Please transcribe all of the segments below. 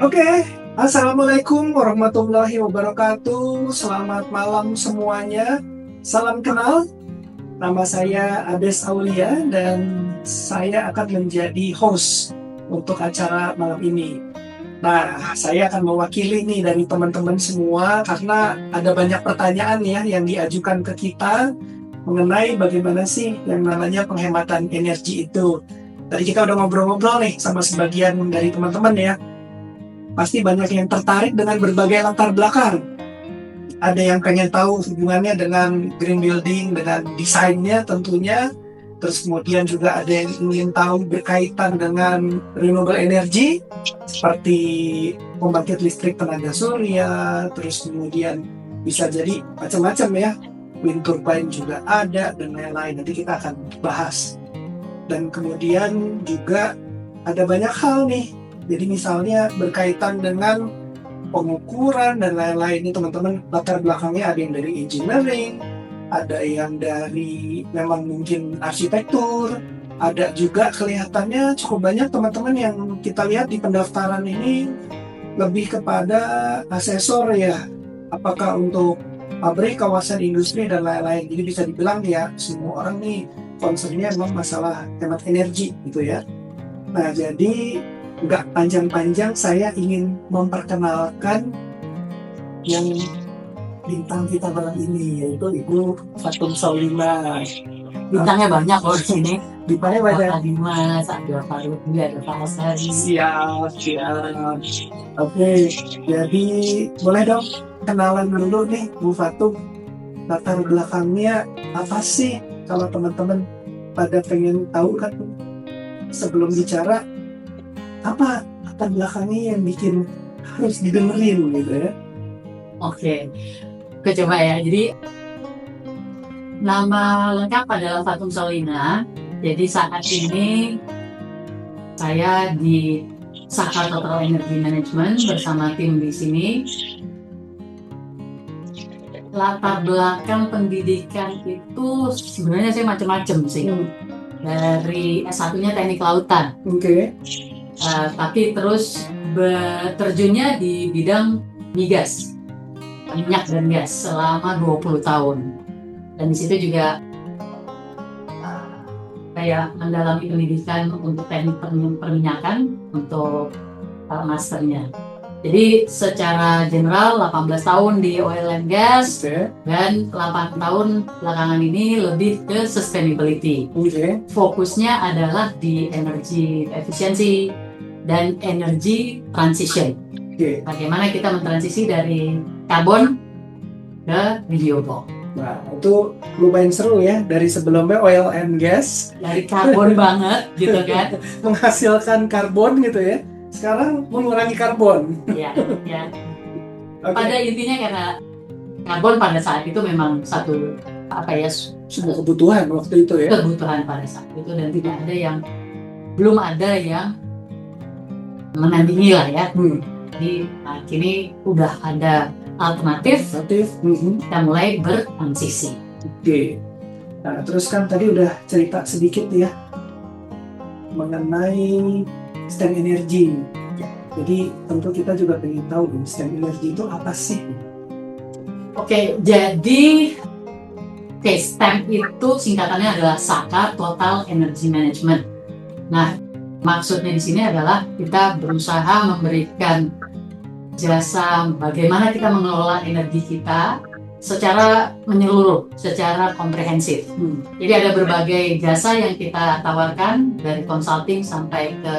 Oke, Assalamualaikum warahmatullahi wabarakatuh. Selamat malam semuanya. Salam kenal, nama saya Ades Aulia dan saya akan menjadi host untuk acara malam ini. Nah, saya akan mewakili nih dari teman-teman semua karena ada banyak pertanyaan ya yang diajukan ke kita mengenai bagaimana sih yang namanya penghematan energi itu. Tadi kita udah ngobrol-ngobrol nih sama sebagian dari teman-teman ya. Pasti banyak yang tertarik dengan berbagai latar belakang. Ada yang pengen tahu hubungannya dengan green building, dengan desainnya tentunya. Terus kemudian juga ada yang ingin tahu berkaitan dengan renewable energy, seperti pembangkit listrik tenaga surya, terus kemudian bisa jadi macam-macam ya. Wind turbine juga ada, dan lain-lain. Nanti kita akan bahas. Dan kemudian juga ada banyak hal nih. Jadi misalnya berkaitan dengan pengukuran dan lain-lain ini teman-teman, latar belakangnya ada yang dari engineering, ada yang dari memang mungkin arsitektur, ada juga kelihatannya cukup banyak teman-teman yang kita lihat di pendaftaran ini lebih kepada asesor ya, apakah untuk pabrik, kawasan industri dan lain-lain. Jadi bisa dibilang ya semua orang nih concernnya memang masalah hemat energi gitu ya. Nah, jadi nggak panjang-panjang, saya ingin memperkenalkan yang bintang kita malam ini, yaitu Ibu Fatum Saulina. Bintangnya banyak loh di sini. Bintangnya banyak. Ada Dimas, ada Faruk, ada Pak Asari. Siap, siap. Oke, jadi boleh dong kenalan dulu nih Bu Fatum. Latar belakangnya apa sih kalau teman-teman pada pengen tahu kan, sebelum bicara apa latar belakangnya yang bikin harus didengerin gitu ya. Oke, coba ya. Jadi nama lengkap adalah Fatum Saulina. Jadi saat ini saya di Saka Total Energy Management bersama tim di sini. Latar belakang pendidikan itu sebenarnya saya macam-macam sih. Dari S1-nya Teknik Lautan. Oke. Tapi terus terjunnya di bidang migas, minyak dan gas selama 20 tahun. Dan di situ juga kayak mendalami pendidikan untuk teknik perminyakan untuk masternya. Jadi secara general 18 tahun di oil and gas, dan 8 tahun belakangan ini lebih ke sustainability. Fokusnya adalah di energy efficiency dan energy transition. Bagaimana kita mentransisi dari karbon ke renewable. Nah, itu lumayan seru ya, dari sebelumnya oil and gas, dari karbon banget gitu kan, menghasilkan karbon gitu ya, sekarang mengurangi karbon. Ya. Pada intinya karena karbon pada saat itu memang satu sebuah kebutuhan waktu itu ya. Kebutuhan pada saat itu, dan belum ada yang menandingi lah ya. Jadi kini udah ada alternatif. Kita mulai bertransisi. Oke. Nah, terus kan tadi udah cerita sedikit ya mengenai STEM energy. Jadi tentu kita juga pengen tahu STEM energy itu apa sih? Jadi STEM itu singkatannya adalah Saka Total Energy Management. Nah, maksudnya di sini adalah kita berusaha memberikan jasa bagaimana kita mengelola energi kita secara menyeluruh, secara komprehensif. Jadi ada berbagai jasa yang kita tawarkan, dari consulting sampai ke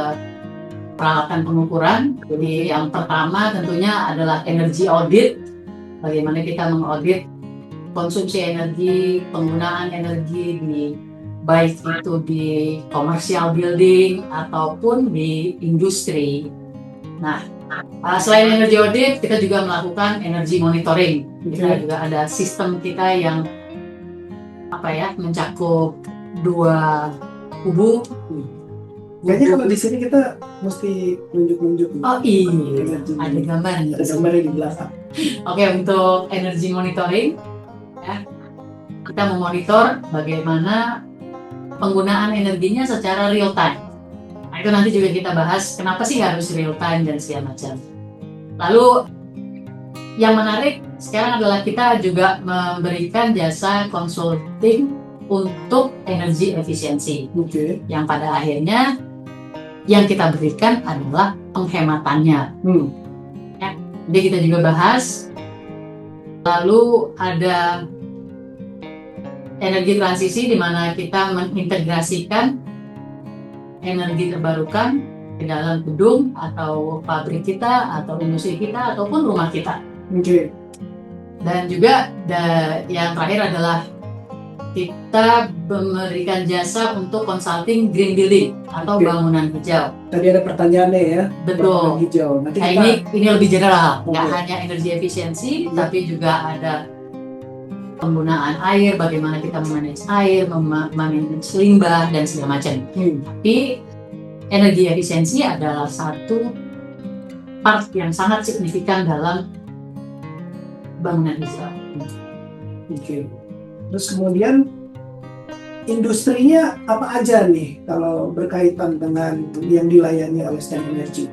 peralatan pengukuran. Jadi yang pertama tentunya adalah energy audit. Bagaimana kita mengaudit konsumsi energi, penggunaan energi baik itu di commercial building ataupun di industri. Nah, selain energy audit, kita juga melakukan energy monitoring. Kita juga ada sistem kita yang mencakup dua kubu. Kayaknya kalau di sini kita mesti nunjuk-nunjuk. Oh iya, ada gambarnya. Ada gambarnya di belakang. Oke, untuk energy monitoring, ya, kita memonitor bagaimana penggunaan energinya secara real time. Nah, itu nanti juga kita bahas kenapa sih harus real time dan segala macam. Lalu yang menarik sekarang adalah kita juga memberikan jasa consulting untuk energi efisiensi. Yang pada akhirnya yang kita berikan adalah penghematannya. Ya, jadi kita juga bahas. Lalu ada energi transisi di mana kita mengintegrasikan energi terbarukan ke dalam gedung atau pabrik kita atau industri kita ataupun rumah kita. Dan juga yang terakhir adalah kita memberikan jasa untuk consulting green building atau bangunan hijau. Tadi ada pertanyaannya ya. Betul. Bangunan hijau. Nanti kita... ini lebih general, nggak hanya energi efisiensi, tapi juga ada penggunaan air, bagaimana kita memanage air, memanage limbah dan segala macam. Tapi energi efisiensi adalah satu part yang sangat signifikan dalam bangunan hijau. Terus kemudian industrinya apa aja nih kalau berkaitan dengan yang dilayani oleh STEM Energy?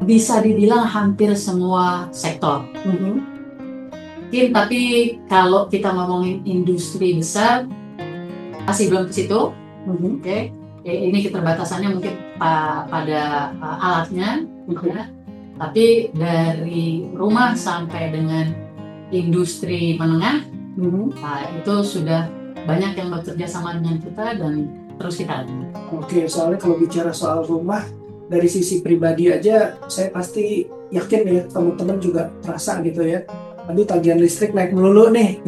Bisa dibilang hampir semua sektor. Mungkin, tapi kalau kita ngomongin industri besar masih belum ke situ. Oke. Ini keterbatasannya mungkin pada alatnya, ya. Tapi dari rumah sampai dengan industri menengah, nah, itu sudah banyak yang bekerja sama dengan kita dan terus kita. Oke, soalnya kalau bicara soal rumah dari sisi pribadi aja, saya pasti yakin ya teman-teman juga terasa gitu ya. Aduh, tagihan listrik naik melulu nih.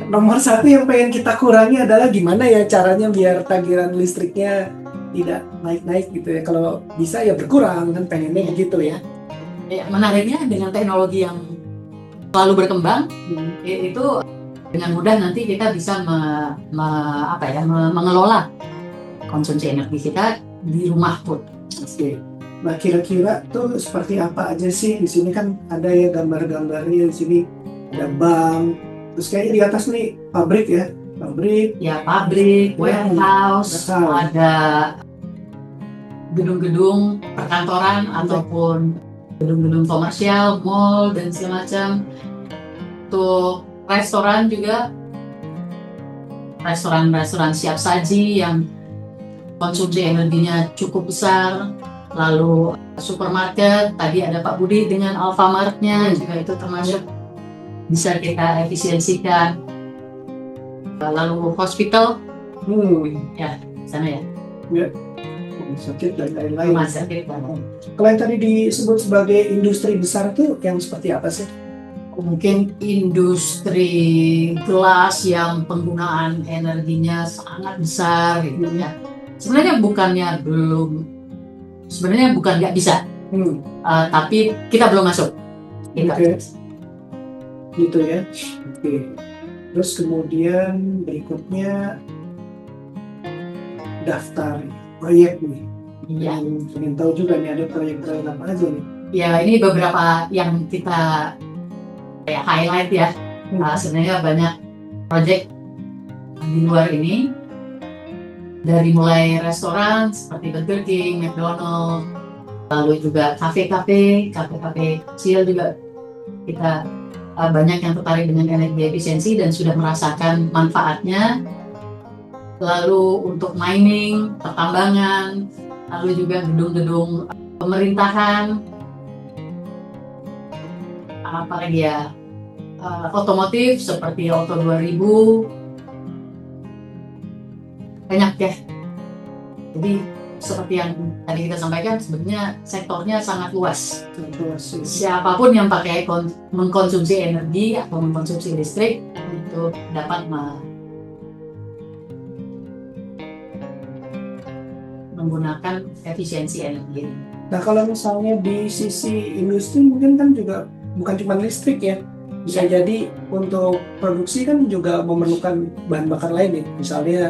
Nomor satu yang pengen kita kurangi adalah gimana ya caranya biar tagihan listriknya tidak naik-naik gitu ya. Kalau bisa ya berkurang, kan pengennya begitu ya. Menariknya dengan teknologi yang selalu berkembang, itu dengan mudah nanti kita bisa mengelola konsumsi energi kita di rumah pun. Nah, kira-kira tuh seperti apa aja sih? Di sini kan ada ya gambar-gambarnya, di sini ada bank, terus kayak di atas nih pabrik ya, pabrik, warehouse, ada gedung-gedung perkantoran ataupun gedung-gedung komersial, mall dan segala macam. Untuk restoran juga, restoran siap saji yang konsumsi energinya cukup besar. Lalu supermarket, tadi ada Pak Budi dengan Alfamart-nya, juga itu termasuk bisa kita efisiensikan. Lalu hospital, ya sana ya. Rumah sakit dan lain-lain. Rumah sakit. Kalau yang tadi disebut sebagai industri besar itu yang seperti apa sih? Mungkin industri gelas yang penggunaan energinya sangat besar gitu ya. Sebenarnya bukan nggak bisa, tapi kita belum masuk. Gitu ya. Terus kemudian berikutnya daftar proyek nih. Ingin tahu juga nih ada proyek-proyek apa aja nih? Ya, ini beberapa yang kita highlight ya. Sebenarnya banyak proyek di luar ini. Dari mulai restoran seperti Burger King, McDonald's, lalu juga kafe-kafe kecil juga kita banyak yang tertarik dengan energi efisiensi dan sudah merasakan manfaatnya. Lalu untuk mining, pertambangan, lalu juga gedung-gedung pemerintahan, apa lagi ya, otomotif seperti Auto 2000. Banyak ya. Jadi seperti yang tadi kita sampaikan, sebenarnya sektornya sangat luas. Siapapun yang pakai mengkonsumsi energi atau mengkonsumsi listrik itu dapat menggunakan efisiensi energi. Nah, kalau misalnya di sisi industri mungkin kan juga bukan cuma listrik ya. Bisa jadi untuk produksi kan juga memerlukan bahan bakar lain ya. Misalnya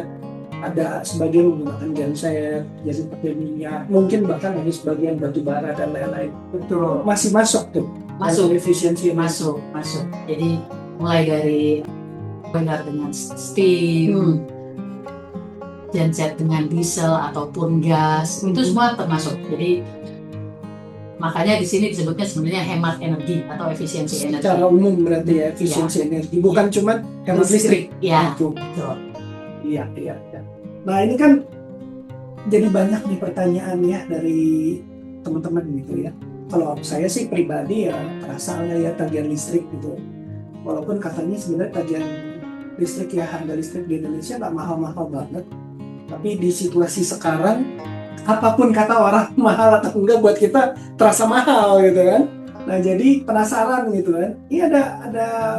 ada sebagian menggunakan genset, jadi pakai minyak, mungkin bahkan ada sebagian batu bara dan lain-lain. Betul. Masih masuk tuh. Masuk. Efisiensi masuk. Jadi mulai dari boiler dengan steam, genset dengan diesel ataupun gas, itu semua termasuk. Jadi makanya di sini disebutnya sebenarnya hemat energi atau efisiensi energi. Secara umum berarti ya efisiensi energi, bukan cuma hemat listrik. Ya, Gitu. betul. Iya. Nah ini kan jadi banyak nih pertanyaan ya dari teman-teman gitu ya. Kalau saya sih pribadi ya terasa ya tagihan listrik gitu. Walaupun katanya sebenarnya tagihan listrik ya, harga listrik di Indonesia nggak mahal-mahal banget. Tapi di situasi sekarang, apapun kata orang mahal atau enggak buat kita terasa mahal gitu kan. Nah jadi penasaran gitu kan. Ini ada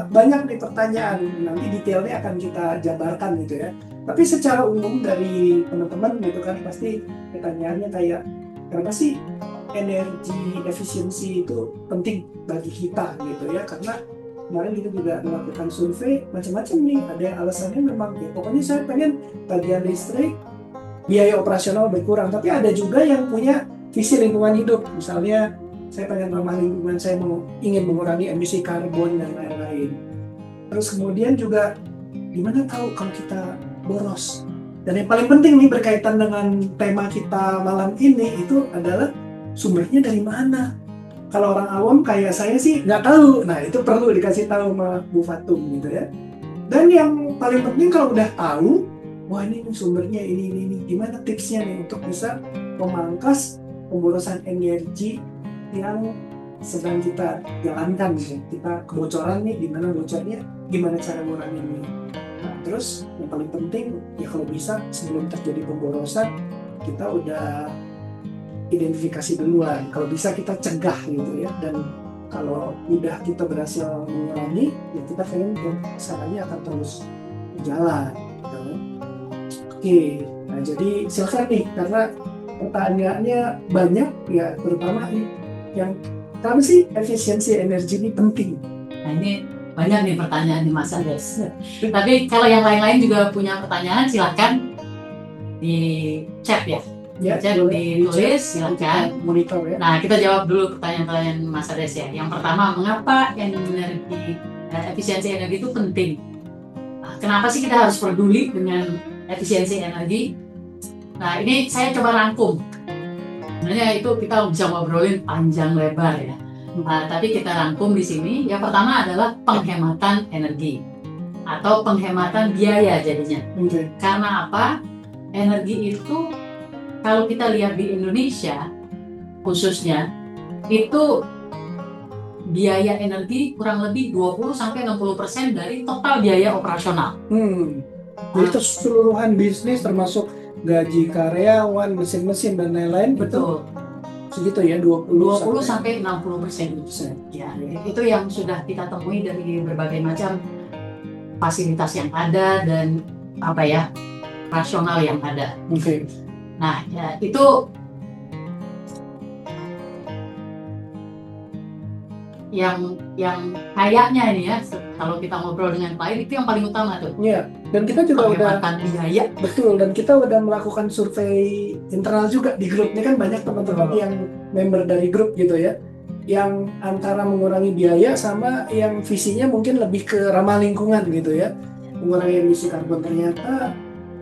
banyak nih pertanyaan, nanti detailnya akan kita jabarkan gitu ya. Tapi secara umum dari teman-teman gitu kan pasti pertanyaannya kayak, kenapa sih energi efisiensi itu penting bagi kita gitu ya? Karena kemarin kita juga melakukan survei macam-macam nih. Ada yang alasannya memang ya pokoknya saya pengen tagihan listrik, biaya operasional berkurang. Tapi ada juga yang punya visi lingkungan hidup. Misalnya saya pengen ramah lingkungan, saya ingin mengurangi emisi karbon dan lain-lain. Terus kemudian juga gimana tahu kalau kita boros? Dan yang paling penting nih berkaitan dengan tema kita malam ini itu adalah sumbernya dari mana? Kalau orang awam kayak saya sih nggak tahu. Nah itu perlu dikasih tahu sama Bu Fatum gitu ya. Dan yang paling penting kalau udah tahu, wah ini sumbernya ini, gimana tipsnya nih untuk bisa memangkas pemborosan energi yang sedang kita jalankan gitu. Kita kebocoran nih, gimana bocornya, gimana cara nguranginnya. Nah, terus yang paling penting ya kalau bisa sebelum terjadi pemborosan kita udah identifikasi duluan. Kalau bisa kita cegah gitu ya. Dan kalau udah kita berhasil mengurangi, ya kita pengen caranya akan terus jalan. Gitu. Oke, nah jadi silakan nih karena pertanyaannya banyak ya, terutama nih yang kenapa sih efisiensi energi ini penting? Nah ini banyak nih pertanyaan di Mas Ades. Tapi kalau yang lain-lain juga punya pertanyaan, silakan di chat ya. Ya, Chat ditulis, silakan. Monitor ya. Nah kita jawab dulu pertanyaan-pertanyaan Mas Ades ya. Yang pertama, mengapa efisiensi energi itu penting? Kenapa sih kita harus peduli dengan efisiensi energi? Nah ini saya coba rangkum. Sebenarnya itu kita bisa ngobrolin panjang lebar ya. Tapi kita rangkum di sini. Yang pertama adalah penghematan energi atau penghematan biaya jadinya. Okay. Karena apa? Energi itu kalau kita lihat di Indonesia khususnya itu biaya energi kurang lebih 20-60% dari total biaya operasional. Jadi keseluruhan bisnis termasuk gaji karyawan, mesin-mesin dan lain-lain. Betul. Segitu ya 20-60%. Ya, itu yang sudah kita temui dari berbagai macam fasilitas yang ada dan rasional yang ada. Okay. Nah, ya, itu yang kayaknya ini ya, kalau kita ngobrol dengan klien itu yang paling utama tuh. Iya, dan kita juga penghematan biaya. Betul, dan kita udah melakukan survei internal juga di grup. Ini kan banyak teman-teman yang member dari grup gitu ya, yang antara mengurangi biaya sama yang visinya mungkin lebih ke ramah lingkungan gitu ya. Mengurangi emisi karbon, ternyata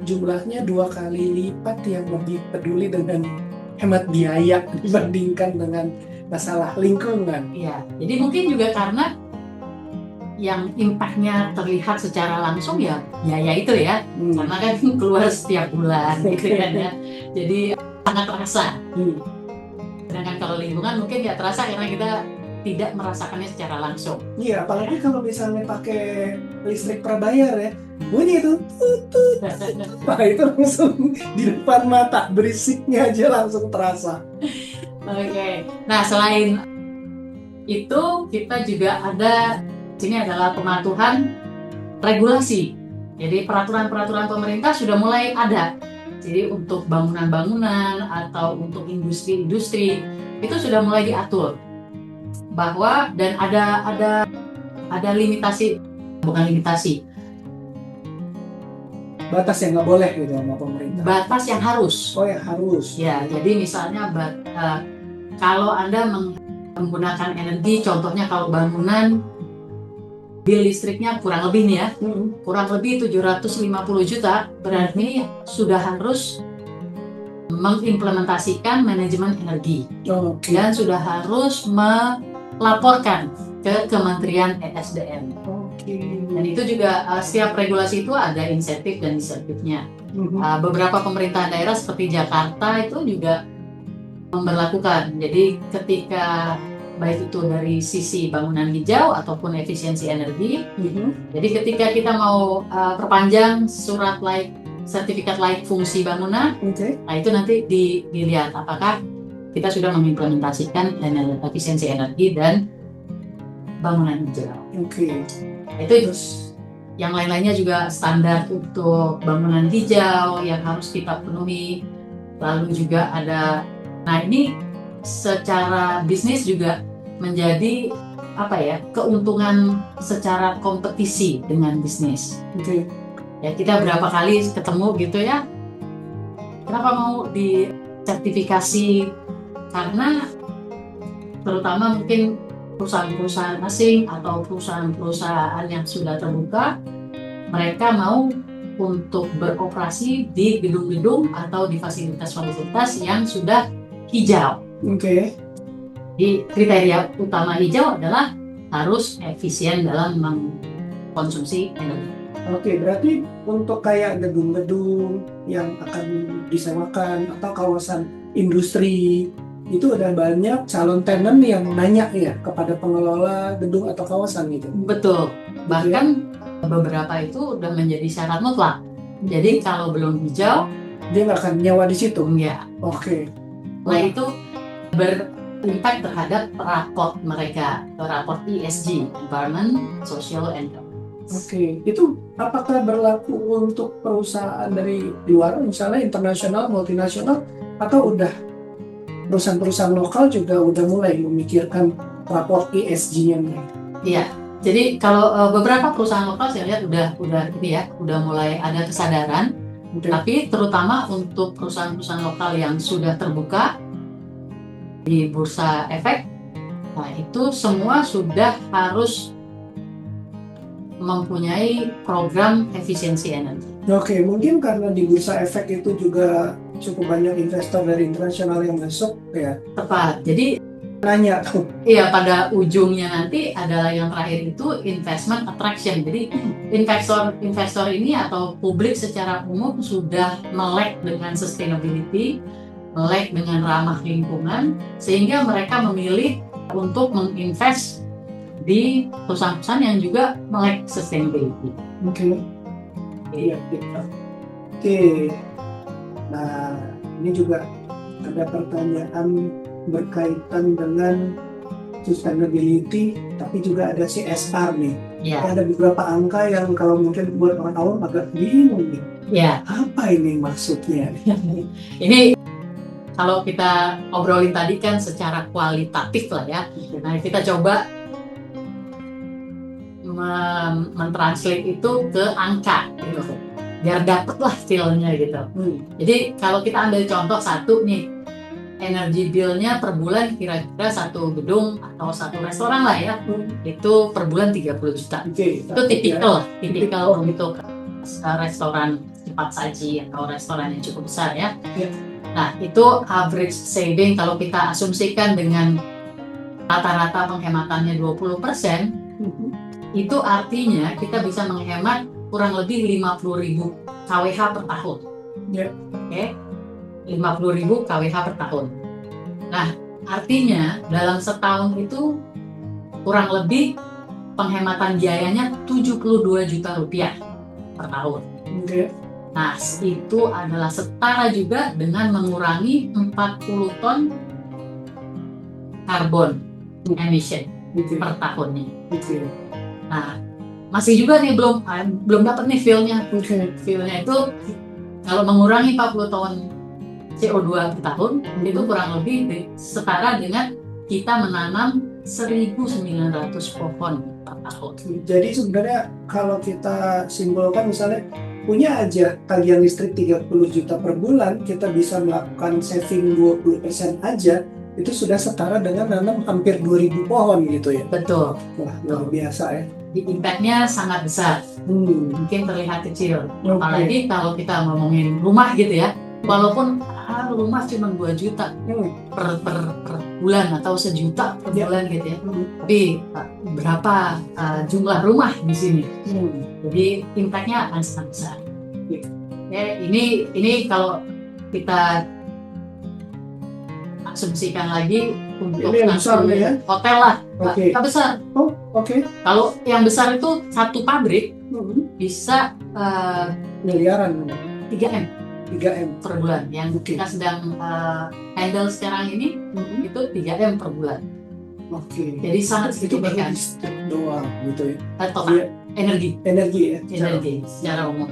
jumlahnya 2 kali lipat yang lebih peduli dengan hemat biaya dibandingkan dengan masalah lingkungan. Iya, jadi mungkin juga karena yang impact-nya terlihat secara langsung ya biaya itu ya, karena kan keluar setiap bulan gitu kan ya, jadi sangat terasa. Sedangkan kalau lingkungan mungkin ya terasa karena kita tidak merasakannya secara langsung. Iya, apalagi kalau misalnya pakai listrik prabayar ya, bunyi itu tutut, nah itu langsung di depan mata, berisiknya aja langsung terasa. Oke. Nah selain itu kita juga ada, sini adalah pematuhan regulasi. Jadi peraturan-peraturan pemerintah sudah mulai ada. Jadi untuk bangunan-bangunan atau untuk industri-industri itu sudah mulai diatur bahwa dan ada limitasi, bukan limitasi, batas yang nggak boleh gitu sama pemerintah. Batas yang harus. Oh yang harus. Ya, jadi misalnya kalau Anda menggunakan energi, contohnya kalau bangunan bill listriknya kurang lebih nih ya, Mhm. kurang lebih 750 juta, berarti sudah harus mengimplementasikan manajemen energi Oke. dan sudah harus melaporkan ke Kementerian ESDM. Oke. Dan itu juga setiap regulasi itu ada insentif dan disinsentifnya. Mhm. Beberapa pemerintahan daerah seperti Jakarta itu juga memberlakukan. Jadi ketika baik itu dari sisi bangunan hijau ataupun efisiensi energi, Mhm. jadi ketika kita mau perpanjang surat sertifikat layak fungsi bangunan, Oke. nah itu nanti dilihat apakah kita sudah mengimplementasikan efisiensi energi dan bangunan hijau. Oke. Itu yang lain-lainnya juga standar untuk bangunan hijau yang harus kita penuhi. Lalu juga ada, nah ini secara bisnis juga menjadi keuntungan secara kompetisi dengan bisnis. Oke. Ya kita berapa kali ketemu gitu ya, kenapa mau di sertifikasi, karena terutama mungkin perusahaan-perusahaan asing atau perusahaan-perusahaan yang sudah terbuka, mereka mau untuk beroperasi di gedung-gedung atau di fasilitas-fasilitas yang sudah hijau. Oke. Di kriteria utama hijau adalah harus efisien dalam mengkonsumsi energi. Oke, berarti untuk kayak gedung-gedung yang akan disewakan atau kawasan industri itu udah banyak calon tenant yang nanya ya kepada pengelola gedung atau kawasan gitu. Betul. Bahkan beberapa itu udah menjadi syarat mutlak. Jadi kalau belum hijau, dia nggak akan nyewa di situ. enggak. Oke. Nah itu berimpact terhadap raport mereka, raport ESG, Environment, Social, and Governance. Oke, itu apakah berlaku untuk perusahaan dari luar, misalnya internasional, multinasional, atau udah perusahaan-perusahaan lokal juga udah mulai memikirkan raport ESG-nya nih? Iya, jadi kalau beberapa perusahaan lokal saya lihat udah mulai ada kesadaran, tapi terutama untuk perusahaan-perusahaan lokal yang sudah terbuka di bursa efek, nah itu semua sudah harus mempunyai program efisiensi energi. Oke, mungkin karena di bursa efek itu juga cukup banyak investor dari internasional yang masuk ya. Tepat. Jadi Nanya tuh. iya, pada ujungnya nanti adalah yang terakhir itu investment attraction. Jadi investor ini atau publik secara umum sudah melek dengan sustainability, melek dengan ramah lingkungan, sehingga mereka memilih untuk menginvest di perusahaan-perusahaan yang juga melek sustainability. Oke. Iya. Oke. Nah, ini juga ada pertanyaan berkaitan dengan sustainability, tapi juga ada CSR nih. Ya. Ada beberapa angka yang kalau mungkin buat orang awam agak bingung nih. Ya. Apa ini maksudnya? Ini kalau kita obrolin tadi kan secara kualitatif lah ya. Nah, kita coba mentranslate itu ke angka gitu, biar dapet lah feel-nya gitu. Jadi kalau kita ambil contoh satu nih, energi bill-nya per bulan kira-kira satu gedung atau satu restoran lah ya, itu per bulan 30 juta. Itu tipikal untuk restoran cepat saji atau restoran yang cukup besar ya. Nah itu average saving kalau kita asumsikan dengan rata-rata penghematannya 20%, itu artinya kita bisa menghemat kurang lebih 50.000 kWh per tahun. Oke, 50.000 kWh per tahun. Nah, artinya dalam setahun itu kurang lebih penghematan biayanya 72 juta rupiah per tahun. Nah, itu adalah setara juga dengan mengurangi 40 ton karbon emission per tahunnya. Nah, masih juga nih belum dapat nih feel-nya. Feel-nya itu kalau mengurangi 40 ton CO2 per tahun, itu kurang lebih setara dengan kita menanam 1.900 pohon per tahun. Jadi sebenarnya kalau kita simpulkan misalnya punya aja tagihan listrik 30 juta per bulan, kita bisa melakukan saving 20% aja, itu sudah setara dengan nanam hampir 2.000 pohon gitu ya. Betul. Wah, luar biasa ya. impact-nya sangat besar. Mungkin terlihat kecil. Oke. Apalagi kalau kita ngomongin rumah gitu ya. Walaupun rumah cuma 2 juta per bulan atau 1 juta per Ya. bulan gitu ya. Tapi berapa jumlah rumah di sini? Jadi impact-nya akan sangat besar. Ya, ini kalau kita asumsikan lagi untuk Ini yang besar nih ya? hotel lah, Oke. nggak besar. Oh, oke. Kalau yang besar itu satu pabrik bisa Miliaran. 3M 3M. per bulan. Yang Oke. kita sedang handle sekarang ini itu 3M per bulan. Oke. Jadi sangat Itu baru signifikan. listrik doang gitu ya. Total Iya. energi Energi ya. secara umum.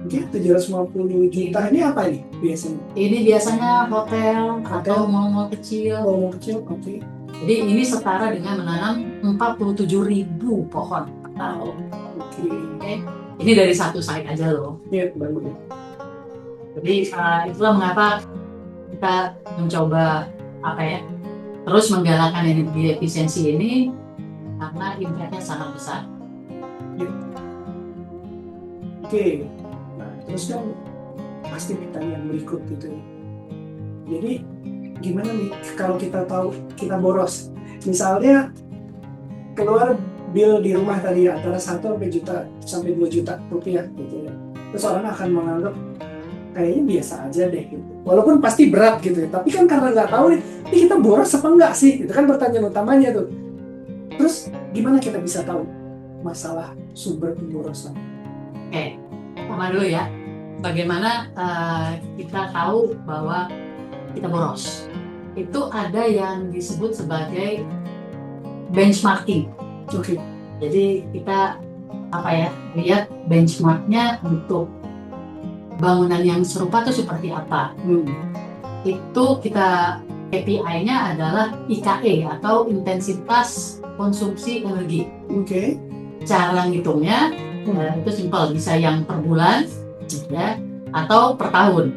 Oke, 750 juta ini apa nih biasanya? Ini biasanya hotel atau mall-mall kecil. Ngomong kecil, oke. Jadi ini setara dengan menanam 47.000 pohon per tahun. Oke. Oke. Ini dari satu site aja loh. Iya, baru ya. Jadi itulah mengapa kita mencoba terus menggalakkan energi efisiensi ini karena impact-nya sangat besar. Oke. Nah, terus kan pasti pertanyaan berikut gitu ya. Jadi gimana nih kalau kita tahu kita boros? Misalnya keluar bill di rumah tadi antara 1 sampai 2 juta rupiah gitu ya. Terus orang akan menganggap kayaknya biasa aja deh gitu. Walaupun pasti berat gitu ya. Tapi kan karena nggak tahu nih, ini kita boros apa enggak sih? Itu kan pertanyaan utamanya tuh. Terus gimana kita bisa tahu masalah sumber pemborosan? Oke, pertama dulu ya, bagaimana kita tahu bahwa kita boros. Itu ada yang disebut sebagai benchmarking. Oke. Jadi kita lihat benchmarknya untuk bangunan yang serupa itu seperti apa. Itu kita KPI-nya adalah IKE atau intensitas konsumsi energi. Oke. Cara ngitungnya itu simpel, bisa yang per bulan ya, atau per tahun.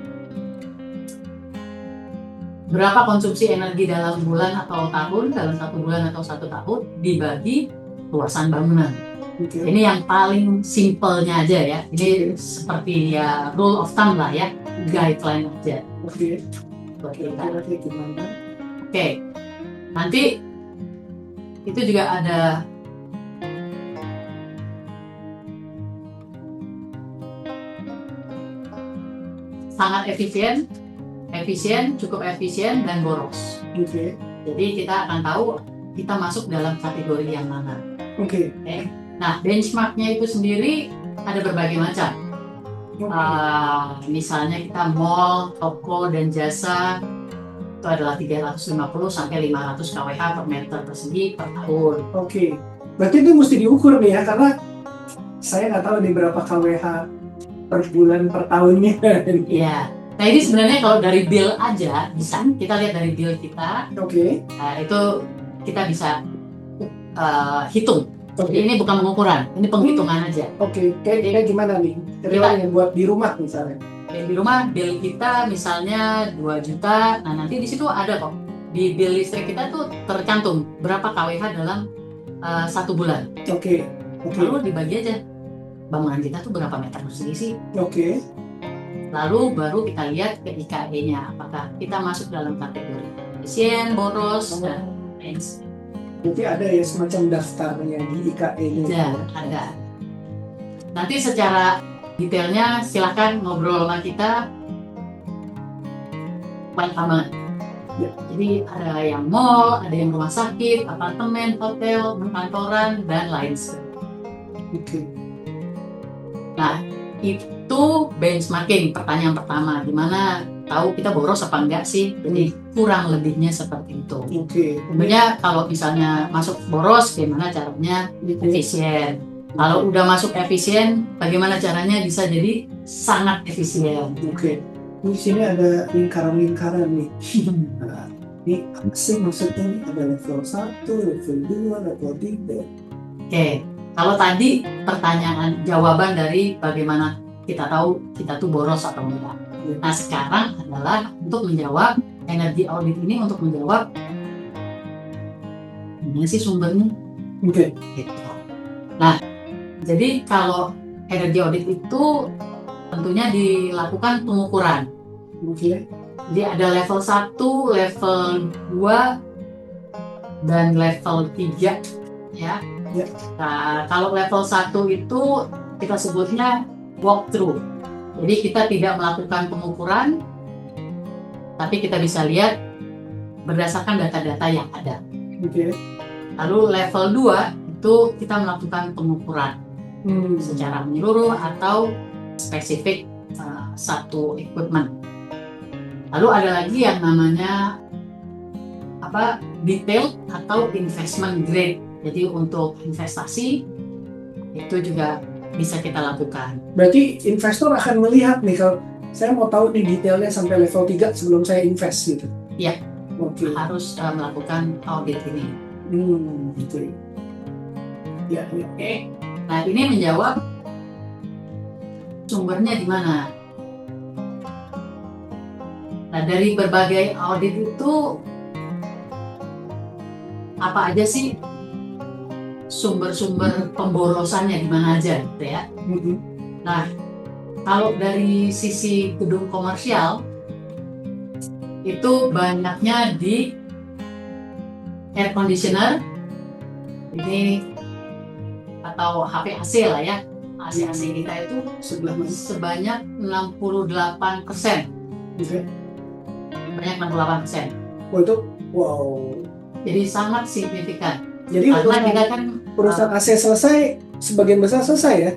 Berapa konsumsi energi dalam bulan atau tahun, dalam 1 bulan atau 1 tahun dibagi luasan bangunan. Oke. Ini yang paling simpelnya aja ya. Ini seperti ya rule of thumb lah ya, guideline aja Oke. buat kita. Kira-kira gimana? Oke, nanti itu juga ada sangat efisien, cukup efisien dan boros. Oke. Jadi kita akan tahu kita masuk dalam kategori yang mana. Oke. Nah, benchmarknya itu sendiri ada berbagai macam. Misalnya kita mall, toko, dan jasa itu adalah 350 sampai 500 kWh per meter persegi per tahun. Oke. Berarti itu mesti diukur nih ya, karena saya nggak tahu nih berapa kWh per bulan per tahunnya. Iya. Nah ini sebenarnya kalau dari bill aja bisa kita lihat dari bill kita. Oke. Nah, itu kita bisa hitung. Oke. Jadi ini bukan pengukuran, ini penghitungan aja. Oke. Kayak gimana nih? Kita yang buat di rumah misalnya. Di rumah bill kita misalnya 2 juta. Nah nanti di situ ada kok di bill listrik kita tuh tercantum berapa kWh dalam 1 bulan. Oke. Lalu dibagi aja bangunan kita tuh berapa meter persegi sih. Oke. Lalu baru kita lihat ke IKE-nya apakah kita masuk dalam kategori efisien, boros, dan lain sebagainya. Berarti ada ya semacam daftarnya di IKE-nya. Ya, ada. Nanti secara detailnya silahkan ngobrol sama kita. Welcome banget. Ya. Jadi ada yang mall, ada yang rumah sakit, apartemen, hotel, perkantoran, dan lain sebagainya. Oke. Nah, itu benchmarking pertanyaan pertama. Gimana tahu kita boros apa enggak sih? Jadi kurang lebihnya seperti itu. Oke. Kemudian kalau misalnya masuk boros, gimana caranya efisien? Kalau udah masuk efisien, bagaimana caranya bisa jadi sangat efisien? Oke. Di sini ada lingkaran-lingkaran nih. Nah, ini apa sih maksudnya nih? Ada level 1, level 2, level 3. Oke, kalau tadi pertanyaan jawaban dari bagaimana kita tahu kita tuh boros atau enggak. Nah sekarang adalah untuk menjawab energi audit ini, untuk menjawab gimana sih sumbernya? Oke. Gitu. Jadi kalau energi audit itu tentunya dilakukan pengukuran. Oke. Jadi ada level 1, level 2, dan level 3 ya. Ya. Nah, kalau level 1 itu kita sebutnya walkthrough. Jadi kita tidak melakukan pengukuran, tapi kita bisa lihat berdasarkan data-data yang ada. Oke. Lalu level 2 itu kita melakukan pengukuran secara menyeluruh atau spesifik satu equipment. Lalu ada lagi yang namanya detail atau investment grade. Jadi untuk investasi itu juga bisa kita lakukan. Berarti investor akan melihat nih, kalau saya mau tahu nih detailnya sampai level 3 sebelum saya invest gitu. Iya. Oke. Harus melakukan audit ini. Gitu. Ya. Oke. Nah, ini menjawab sumbernya di mana. Nah, dari berbagai audit itu apa aja sih sumber-sumber pemborosannya di mana aja gitu ya. Nah, kalau dari sisi gedung komersial itu banyaknya di air conditioner ini atau HVAC lah ya. AC kita itu sebanyak 68%. Banyak 68%. Wow. Jadi sangat signifikan. Jadi karena kita kan perusahaan AC selesai, sebagian besar selesai ya?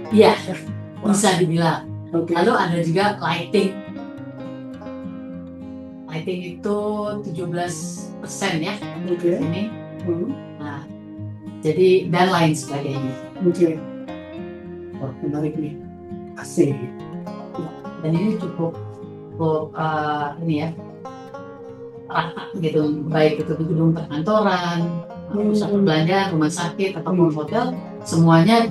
Iya, bisa dibilang. Okay. Lalu ada juga lighting. Lighting itu 17% ya. Oke. Ini. Nah, jadi dan lain sebagainya. Oke. Wah, menarik nih. AC. Dan ini cukup ini ya, rata gitu, baik itu di gedung perkantoran, pusat perbelanjaan, rumah sakit ataupun hotel, semuanya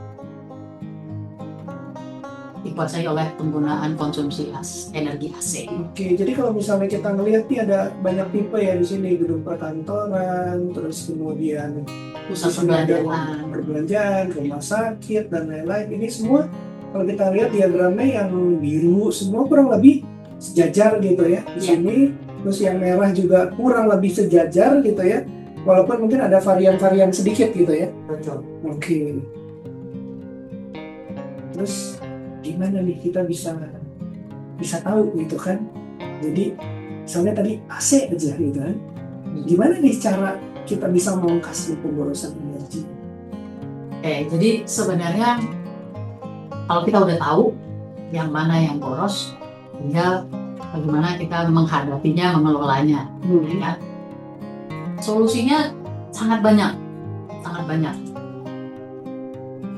dikuasai oleh penggunaan konsumsi energi AC. Oke, jadi kalau misalnya kita ngelihat nih ada banyak tipe ya di sini, gedung perkantoran, terus kemudian pusat perbelanjaan, rumah sakit dan lain-lain. Ini semua kalau kita lihat diagramnya yang biru semua kurang lebih sejajar gitu ya di sini. Terus yang merah juga kurang lebih sejajar gitu ya, walaupun mungkin ada varian-varian sedikit gitu ya. Betul. Oke. Terus gimana nih kita bisa tahu gitu kan? Jadi misalnya tadi AC aja gitu kan, gimana nih cara kita bisa memangkas pemborosan energi? Jadi sebenarnya kalau kita udah tahu yang mana yang boros, tinggal bagaimana kita menghadapinya, mengelolanya. Ya. Solusinya sangat banyak.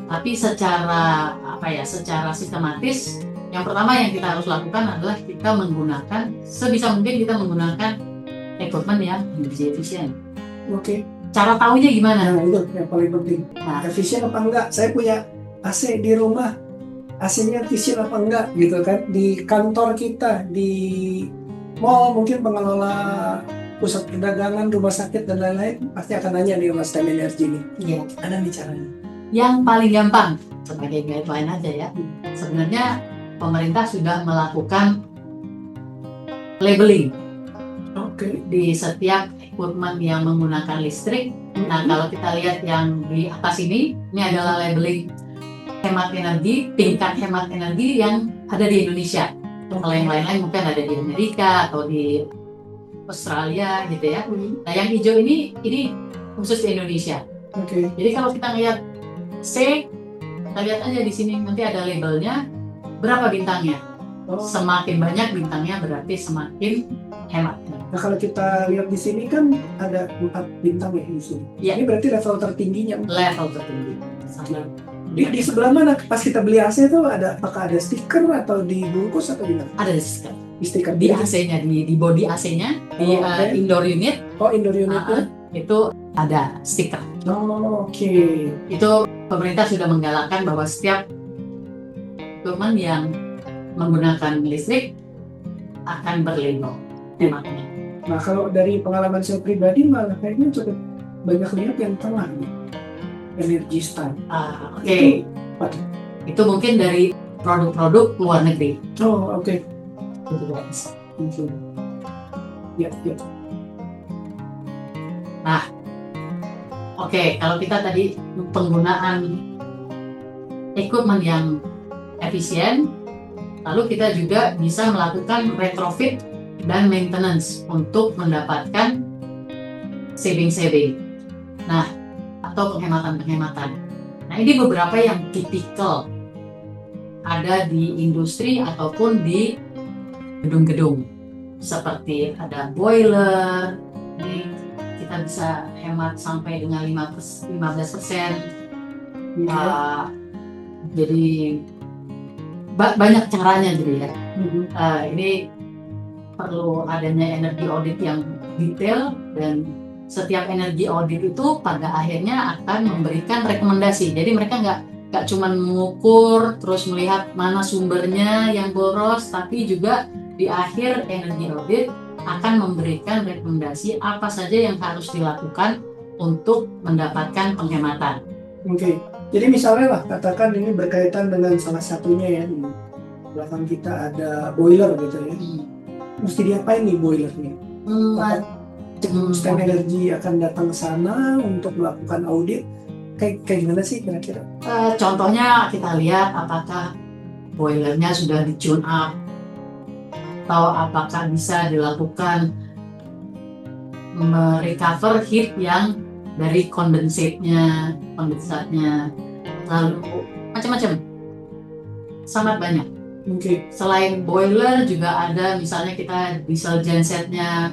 Tapi secara secara sistematis, yang pertama yang kita harus lakukan adalah kita menggunakan sebisa mungkin kita menggunakan equipment yang energi efisien. Oke. Cara tahunya gimana? Nah, itu yang paling penting. Efisien apa enggak? Saya punya AC di rumah, AC-nya efisien apa enggak gitu kan? Di kantor kita, di mall mungkin pengelola pusat perdagangan, rumah sakit dan lain-lain pasti akan nanya nih Mas Time Energy nih. Iya. Ada nih caranya. Yang paling gampang sebagai guideline aja ya. Sebenarnya pemerintah sudah melakukan labeling. Oke. Di setiap equipment yang menggunakan listrik. Nah, kalau kita lihat yang di atas ini adalah labeling hemat energi, tingkat hemat energi yang ada di Indonesia. Kalau yang lain-lain mungkin ada di Amerika atau di Australia gitu ya. Nah, yang hijau ini khusus di Indonesia. Oke. Jadi kalau kita lihat C, kita lihat aja di sini nanti ada labelnya berapa bintangnya. Semakin banyak bintangnya berarti semakin hemat. Nah, kalau kita lihat di sini kan ada 4 bintang ya di sini. Ya. Ini berarti level tertingginya. Level tertinggi. Di sebelah mana pas kita beli AC itu apakah ada stiker atau dibungkus atau gimana? Ada stiker. Di stiker di AC-nya, di body AC-nya, di indoor unit. Indoor unit itu ada stiker. Oke. Itu pemerintah sudah menggalakkan bahwa setiap equipment yang menggunakan listrik akan berlabel hematnya. Nah, kalau dari pengalaman saya pribadi malah kayaknya cukup banyak lihat yang tengah nih. Energy Star. Oke. Apa tuh? Itu mungkin dari produk-produk luar negeri. Oh, oke. Gitu guys. Ya, ya. Nah, oke, kalau kita tadi penggunaan equipment yang efisien, lalu kita juga bisa melakukan retrofit dan maintenance untuk mendapatkan saving. Nah, atau penghematan. Nah, ini beberapa yang tipikal ada di industri ataupun di gedung-gedung. Seperti ada boiler, ini kita bisa hemat sampai dengan 15%. Jadi banyak caranya gitu ya. Ini perlu adanya energi audit yang detail, dan setiap energi audit itu pada akhirnya akan memberikan rekomendasi. Jadi mereka nggak cuma mengukur terus melihat mana sumbernya yang boros, tapi juga di akhir energi audit akan memberikan rekomendasi apa saja yang harus dilakukan untuk mendapatkan penghematan. Oke. Jadi misalnya lah, katakan ini berkaitan dengan salah satunya ya, di belakang kita ada boiler gitu ya. Mesti diapain nih boilernya? Stand Energy akan datang ke sana untuk melakukan audit. Kayak gimana sih kira-kira? Contohnya kita lihat apakah boilernya sudah di tune up, atau apakah bisa dilakukan merecover heat yang dari kondensatnya, lalu macam-macam, sangat banyak. Oke. Selain boiler juga ada misalnya kita diesel gensetnya,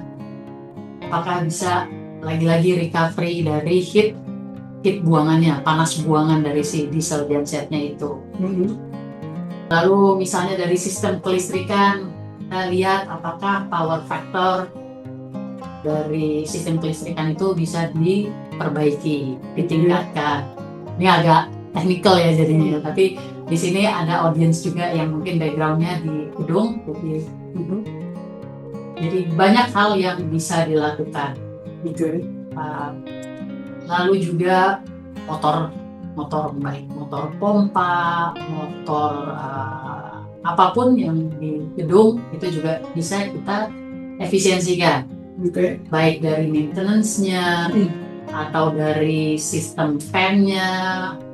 apakah bisa lagi-lagi recovery dari heat buangannya, panas buangan dari si diesel gensetnya itu. Lalu misalnya dari sistem kelistrikan, kita lihat apakah power factor dari sistem kelistrikan itu bisa diperbaiki, ditingkatkan. Ini agak teknikal ya jadinya, tapi di sini ada audiens juga yang mungkin backgroundnya di gedung, jadi banyak hal yang bisa dilakukan. Lalu juga motor baik motor pompa, motor apapun yang di gedung itu juga bisa kita efisiensikan. Baik dari maintenance-nya, atau dari sistem fan-nya,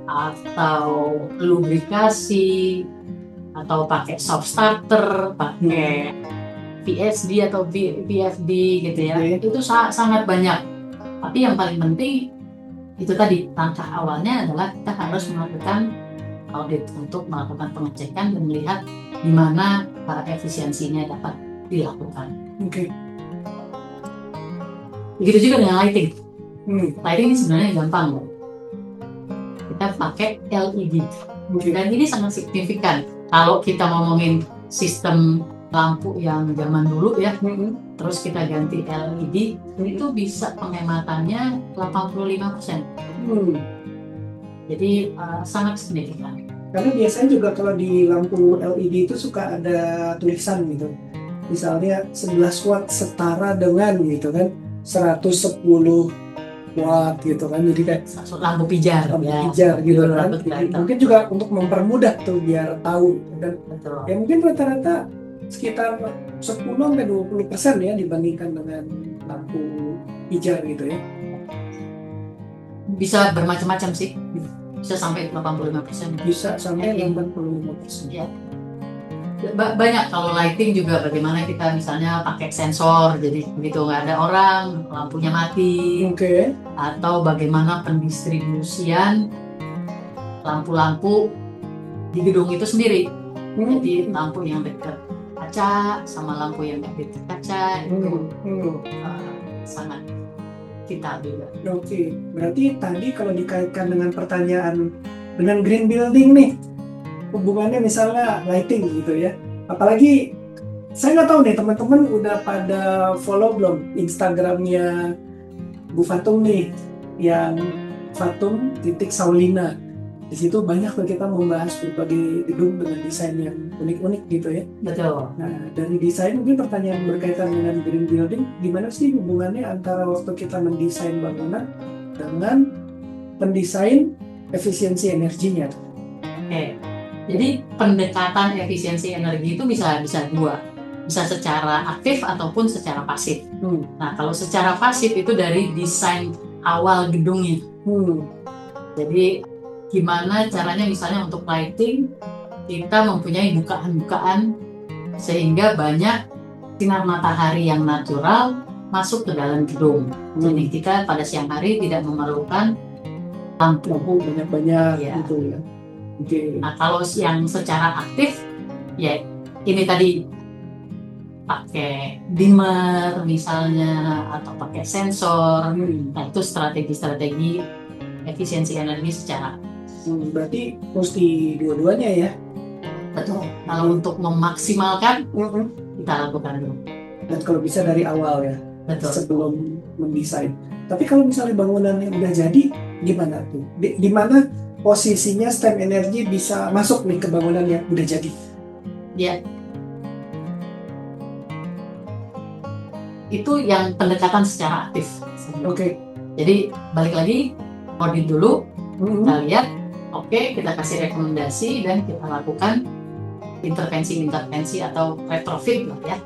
atau lubrikasi, atau pakai soft starter, pakai VSD atau VFD gitu ya. Itu sangat banyak. Tapi yang paling penting itu tadi, langkah awalnya adalah kita harus melakukan audit untuk melakukan pengecekan dan melihat di mana efisiensinya dapat dilakukan. Begitu juga dengan lighting. Lighting ini sebenarnya gampang loh. Kita pakai LED. Dan ini sangat signifikan. Kalau kita ngomongin sistem lampu yang zaman dulu ya, terus kita ganti LED, itu bisa penghematannya 85%. Jadi sangat signifikan. Karena biasanya juga kalau di lampu LED itu suka ada tulisan gitu. Misalnya 11 watt setara dengan gitu kan 110 watt gitu kan, jadi kayak lampu pijar gitu kan. Mungkin juga untuk mempermudah tuh biar tahu kan. Ya mungkin rata-rata sekitar 10-20% ya dibandingkan dengan lampu pijar gitu ya. Bisa bermacam-macam sih, bisa sampai 85%. Bisa sampai 85%. Ya. Banyak. Kalau lighting juga bagaimana kita misalnya pakai sensor, jadi begitu nggak ada orang lampunya mati. Atau bagaimana pendistribusian lampu-lampu di gedung itu sendiri. Jadi lampu yang dekat kaca sama lampu yang nggak dekat kaca itu sangat vital juga. Berarti tadi kalau dikaitkan dengan pertanyaan dengan green building nih, hubungannya misalnya lighting gitu ya. Apalagi saya nggak tahu nih teman-teman udah pada follow belum Instagramnya Bu Fatum nih, yang Fatum.Saulina. Di situ banyak loh kita membahas berbagai gedung dengan desain yang unik-unik gitu ya. Betul. Nah, dari desain mungkin pertanyaan berkaitan dengan green building, gimana sih hubungannya antara waktu kita mendesain bangunan dengan pendesain efisiensi energinya? Oke. Jadi pendekatan efisiensi energi itu bisa dua, bisa secara aktif ataupun secara pasif. Nah, kalau secara pasif itu dari desain awal gedungnya. Jadi gimana caranya misalnya untuk lighting kita mempunyai bukaan-bukaan sehingga banyak sinar matahari yang natural masuk ke dalam gedung. Jadi kita pada siang hari tidak memerlukan lampu banyak-banyak ya. gitu ya. Okay. Nah, kalau yang secara aktif ya ini tadi pakai dimmer misalnya atau pakai sensor. Nah, itu strategi-strategi efisiensi energi secara berarti mesti dua-duanya ya. Betul. Kalau untuk memaksimalkan kita lakukan dulu. Dan kalau bisa dari awal ya. Betul. Sebelum mendesain. Tapi kalau misalnya bangunan yang udah jadi gimana tuh? Di mana posisinya STEM energi bisa masuk nih ke bangunan yang udah jadi? Ya. Itu yang pendekatan secara aktif. Oke. Jadi balik lagi audit dulu, kita lihat, kita kasih rekomendasi dan kita lakukan intervensi atau retrofit lah ya.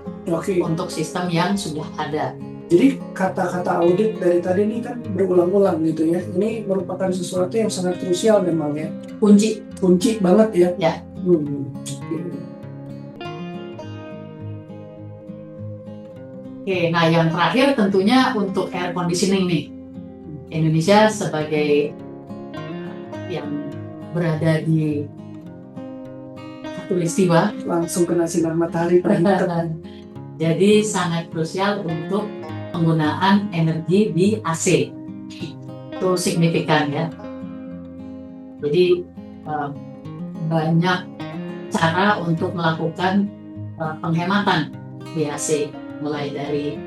Untuk sistem yang sudah ada. Jadi kata-kata audit dari tadi ini kan berulang-ulang gitu ya. Ini merupakan sesuatu yang sangat krusial memang ya. Kunci banget ya. Ya. Oke, nah yang terakhir tentunya untuk air conditioning nih. Indonesia sebagai yang berada di khatulistiwa langsung kena sinar matahari paling. Jadi sangat krusial untuk penggunaan energi di AC. Itu signifikan ya. Jadi banyak cara untuk melakukan penghematan di AC, mulai dari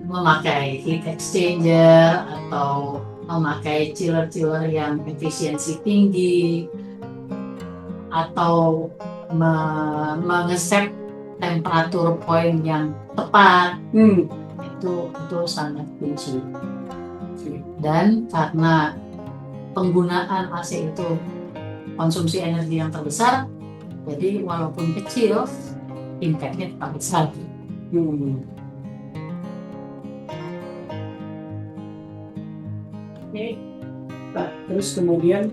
memakai heat exchanger atau memakai chiller yang efisiensi tinggi atau mengeset temperatur poin yang tepat. Itu sangat kunci. Dan karena penggunaan AC itu konsumsi energi yang terbesar, jadi walaupun kecil impact-nya tetap besar. Nah, terus kemudian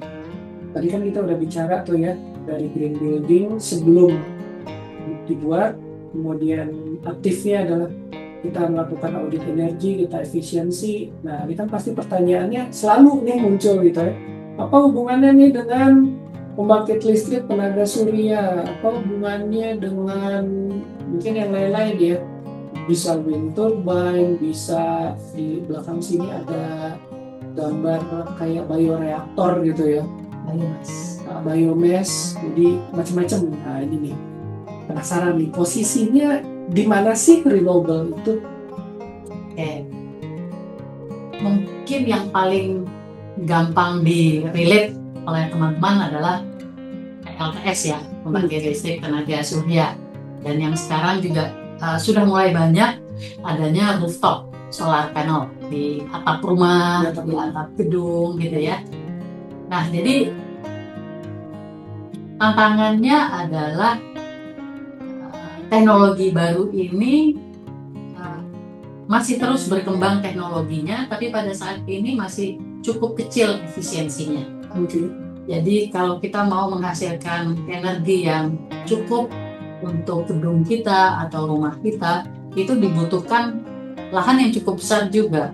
tadi kan kita udah bicara tuh ya dari green building sebelum dibuat, kemudian aktifnya adalah kita melakukan audit energi, kita efisiensi. Nah, ini kan pasti pertanyaannya selalu nih muncul gitu ya. Apa hubungannya nih dengan pembangkit listrik tenaga surya? Apa hubungannya dengan mungkin yang lain-lain ya? Bisa wind turbine, bisa di belakang sini ada gambar kayak bioreaktor gitu ya. Biomass, jadi macam-macam. Nah, ini nih. Penasaran nih, posisinya di mana sih renewable itu? Mungkin yang paling gampang di-relate oleh teman-teman adalah LTS ya, pembangkit listrik tenaga surya. Dan yang sekarang juga sudah mulai banyak adanya rooftop solar panel di atap rumah, di atap gedung gitu ya. Nah, jadi tantangannya adalah teknologi baru ini masih terus berkembang teknologinya, tapi pada saat ini masih cukup kecil efisiensinya. Jadi kalau kita mau menghasilkan energi yang cukup untuk gedung kita atau rumah kita, itu dibutuhkan lahan yang cukup besar juga.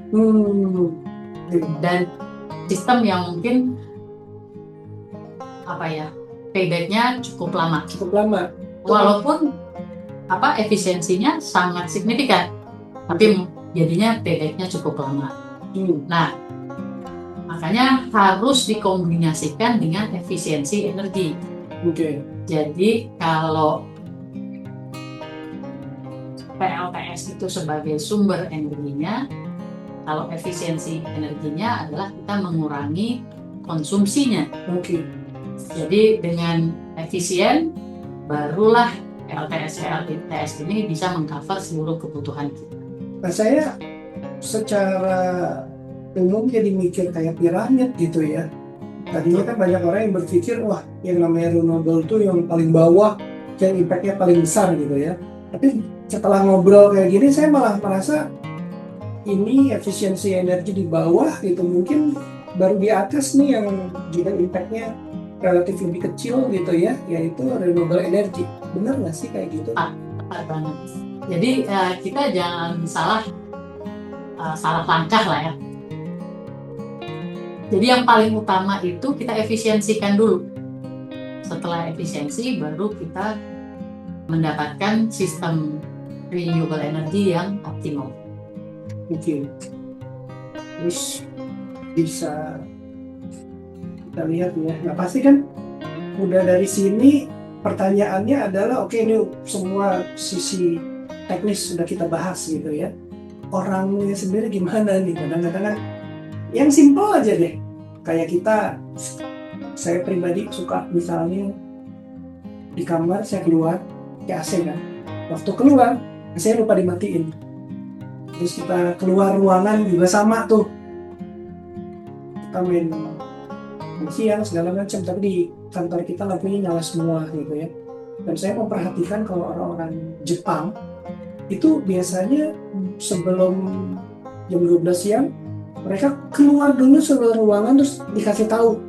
Dan sistem yang mungkin payback-nya cukup lama. Walaupun efisiensinya sangat signifikan, tapi jadinya payback-nya cukup lama. Nah, makanya harus dikombinasikan dengan efisiensi energi. Jadi kalau PLTS itu sebagai sumber energinya, kalau efisiensi energinya adalah kita mengurangi konsumsinya. Jadi dengan efisien barulah PLTS ini bisa mengcover seluruh kebutuhan kita. Nah, saya secara umum jadi mikir kayak piramid gitu ya. Tadinya kan banyak orang yang berpikir, wah yang namanya renewable itu yang paling bawah, yang impact-nya paling besar gitu ya. Tapi setelah ngobrol kayak gini, saya malah merasa ini efisiensi energi di bawah gitu, mungkin baru di atas nih yang juga impact-nya relatif lebih kecil gitu ya, yaitu renewable energy. Benar nggak sih kayak gitu? Tepat banget. Jadi kita jangan salah langkah lah ya. Jadi yang paling utama itu kita efisiensikan dulu. Setelah efisiensi baru kita mendapatkan sistem renewable energy yang optimal. Mungkin. Terus bisa kita lihat ya. Nah pasti kan udah dari sini pertanyaannya adalah oke, ini semua sisi teknis sudah kita bahas gitu ya. Orangnya sendiri gimana nih? Kadang-kadang kan yang simpel aja deh. Kayak kita, saya pribadi suka misalnya di kamar saya keluar ke AC kan. Waktu keluar saya lupa dimatiin. Terus kita keluar ruangan juga sama tuh. Kita main siang segala macam, tapi di kantor kita lampunya nyala semua gitu ya. Dan saya memperhatikan kalau orang-orang Jepang itu biasanya sebelum jam 12 siang mereka keluar dulu seluruh ruangan terus dikasih tahu,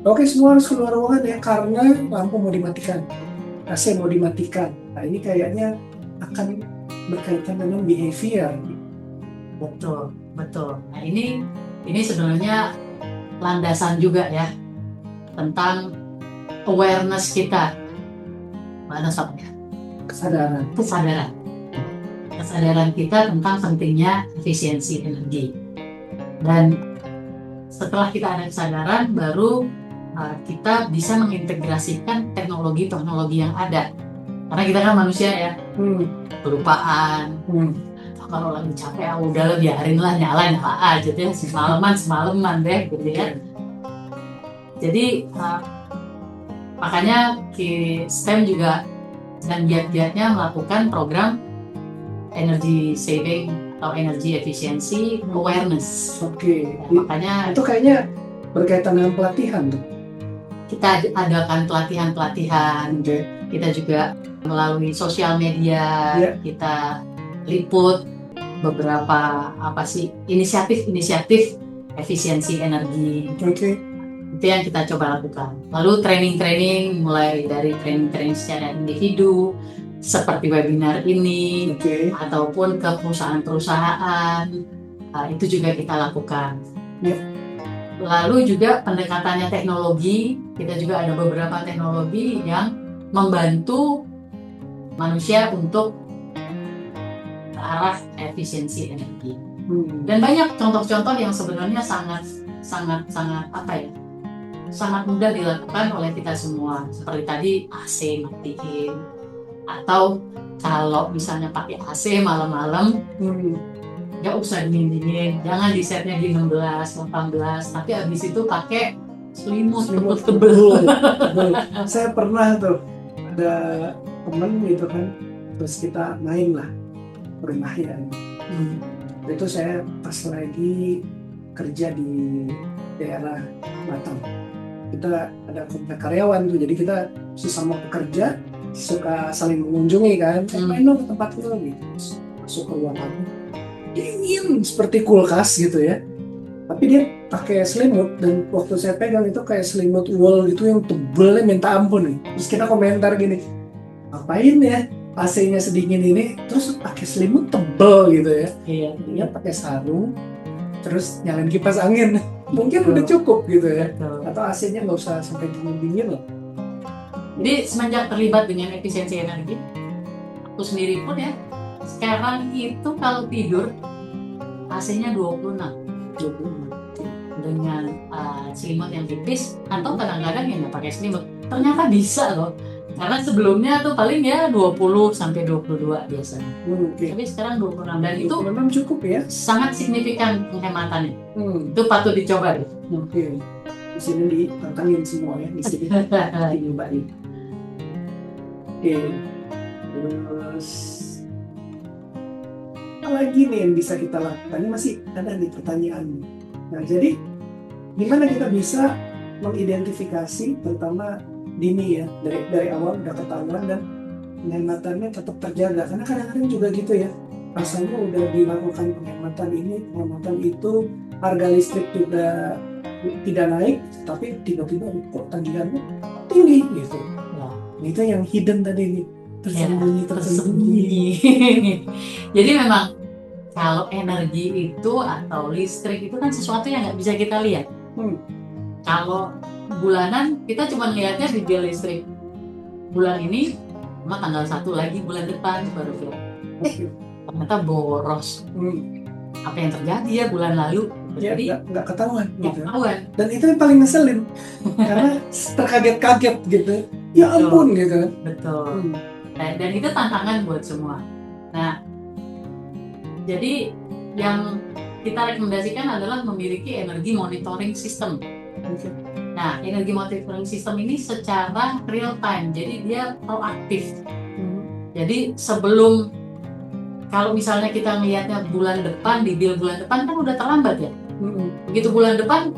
oke semua harus keluar ruangan ya karena lampu mau dimatikan, AC mau dimatikan. Nah ini kayaknya akan berkaitan dengan behavior. Betul. Nah ini sebenarnya landasan juga ya tentang awareness kita, mana ya? Kesadaran kita tentang pentingnya efisiensi energi. Dan setelah kita ada kesadaran, baru kita bisa mengintegrasikan teknologi yang ada. Karena kita kan manusia ya, kelupaan. Kalau lagi capek, udah biarin lah nyala aja deh, semalaman deh gitu ya. Jadi makanya STEM juga dan giat-giatnya melakukan program energy saving atau energy efficiency awareness. Oke. Makanya itu kayaknya berkaitan dengan pelatihan tuh. Kita adakan pelatihan. Kita juga melalui sosial media, kita liput beberapa inisiatif efisiensi energi. Itu yang kita coba lakukan. Lalu training mulai dari training secara individu seperti webinar ini, ataupun ke perusahaan-perusahaan, itu juga kita lakukan. Lalu juga pendekatannya teknologi, kita juga ada beberapa teknologi yang membantu manusia untuk ke arah efisiensi energi. Dan banyak contoh-contoh yang sebenarnya sangat mudah dilakukan oleh kita semua. Seperti tadi AC matiin, atau kalau misalnya pakai AC malam-malam, nggak usah dingin, jangan di setnya di 16, 18, tapi abis itu pakai selimut tebel. Saya pernah tuh ada temen gitu kan, terus kita main lah rumahnya. Itu saya pas lagi kerja di daerah Batam. Kita ada komplek karyawan tuh, jadi kita sesama pekerja suka saling mengunjungi kan. Main dong ke tempat lo gitu. Masuk ke ruangan dingin seperti kulkas gitu ya, tapi dia pakai selimut, dan waktu saya pegang itu kayak selimut wool gitu yang tebelnya minta ampun nih. Terus kita komentar gini, ngapain ya AC-nya sedingin ini terus pakai selimut tebel gitu ya. Dia pakai sarung terus nyalain kipas angin, mungkin udah cukup gitu ya. Atau AC-nya nggak usah sampai dingin loh. Jadi semenjak terlibat dengan efisiensi energi, aku sendiri pun ya, sekarang itu kalau tidur AC-nya 26 dengan selimut yang tipis, atau kadang-kadang yang nggak pakai selimut. Ternyata bisa loh, karena sebelumnya tuh paling ya 20 sampai 22 biasanya. Tapi sekarang 26, dan itu 26 cukup ya, sangat signifikan penghematannya. Itu patut dicoba deh. Di sini ditantangin semua ya, di sini dinyobain. Terus apa lagi nih yang bisa kita lakukan? Ini masih ada nih pertanyaan. Nah, jadi gimana kita bisa mengidentifikasi, terutama dini ya, dari awal udah ketahuan dan penghematannya tetap terjaga, karena kadang-kadang juga gitu ya, rasanya udah dilakukan penghematan ini, penghematan itu, harga listrik juga tidak naik, tapi tiba-tiba kok tagihannya tinggi gitu. Nah, itu yang hidden tadi nih, tersembunyi. Tersembunyi. Jadi memang kalau energi itu atau listrik itu kan sesuatu yang nggak bisa kita lihat. Kalau bulanan kita cuma lihatnya di bill listrik bulan ini, cuma tanggal 1 lagi bulan depan baru lihat. Ternyata boros. Apa yang terjadi ya bulan lalu? Ya, Jadi nggak ketahuan gitu. ketahuan. Dan itu yang paling ngeselin karena terkaget-kaget gitu. Ya ampun gitu. Betul. Dan itu tantangan buat semua. Nah, jadi yang kita rekomendasikan adalah memiliki energi monitoring system. Nah, energi monitoring system ini secara real time, jadi dia proaktif. Jadi sebelum, kalau misalnya kita melihatnya bulan depan, di bill bulan depan kan udah terlambat ya. Begitu bulan depan,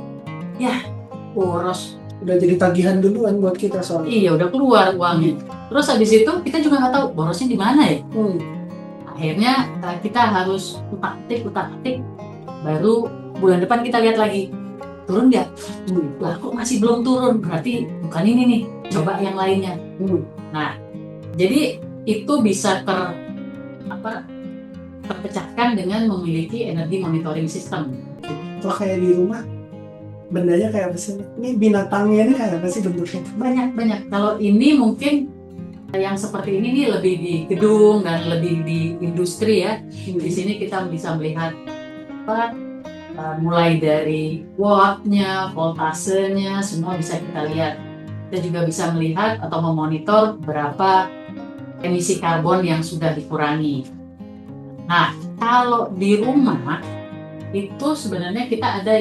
ya boros. Udah jadi tagihan duluan buat kita soalnya. Iya, udah keluar uangnya. Terus habis itu kita juga nggak tahu borosnya di mana ya. Akhirnya kita harus utak-atik, baru bulan depan kita lihat lagi. Turun nggak? Lah kok masih belum turun, berarti bukan ini nih, coba yang lainnya. Nah, jadi itu bisa terpecahkan dengan memiliki energi monitoring system. Kalau kayak di rumah, bendanya kayak apa sih? Ini binatangnya ini kayak apa sih bentuknya? Banyak. Kalau ini mungkin yang seperti ini nih lebih di gedung dan lebih di industri ya. Di sini kita bisa melihat mulai dari wattnya, voltasenya, semua bisa kita lihat. Kita juga bisa melihat atau memonitor berapa emisi karbon yang sudah dikurangi. Nah, kalau di rumah itu sebenarnya kita ada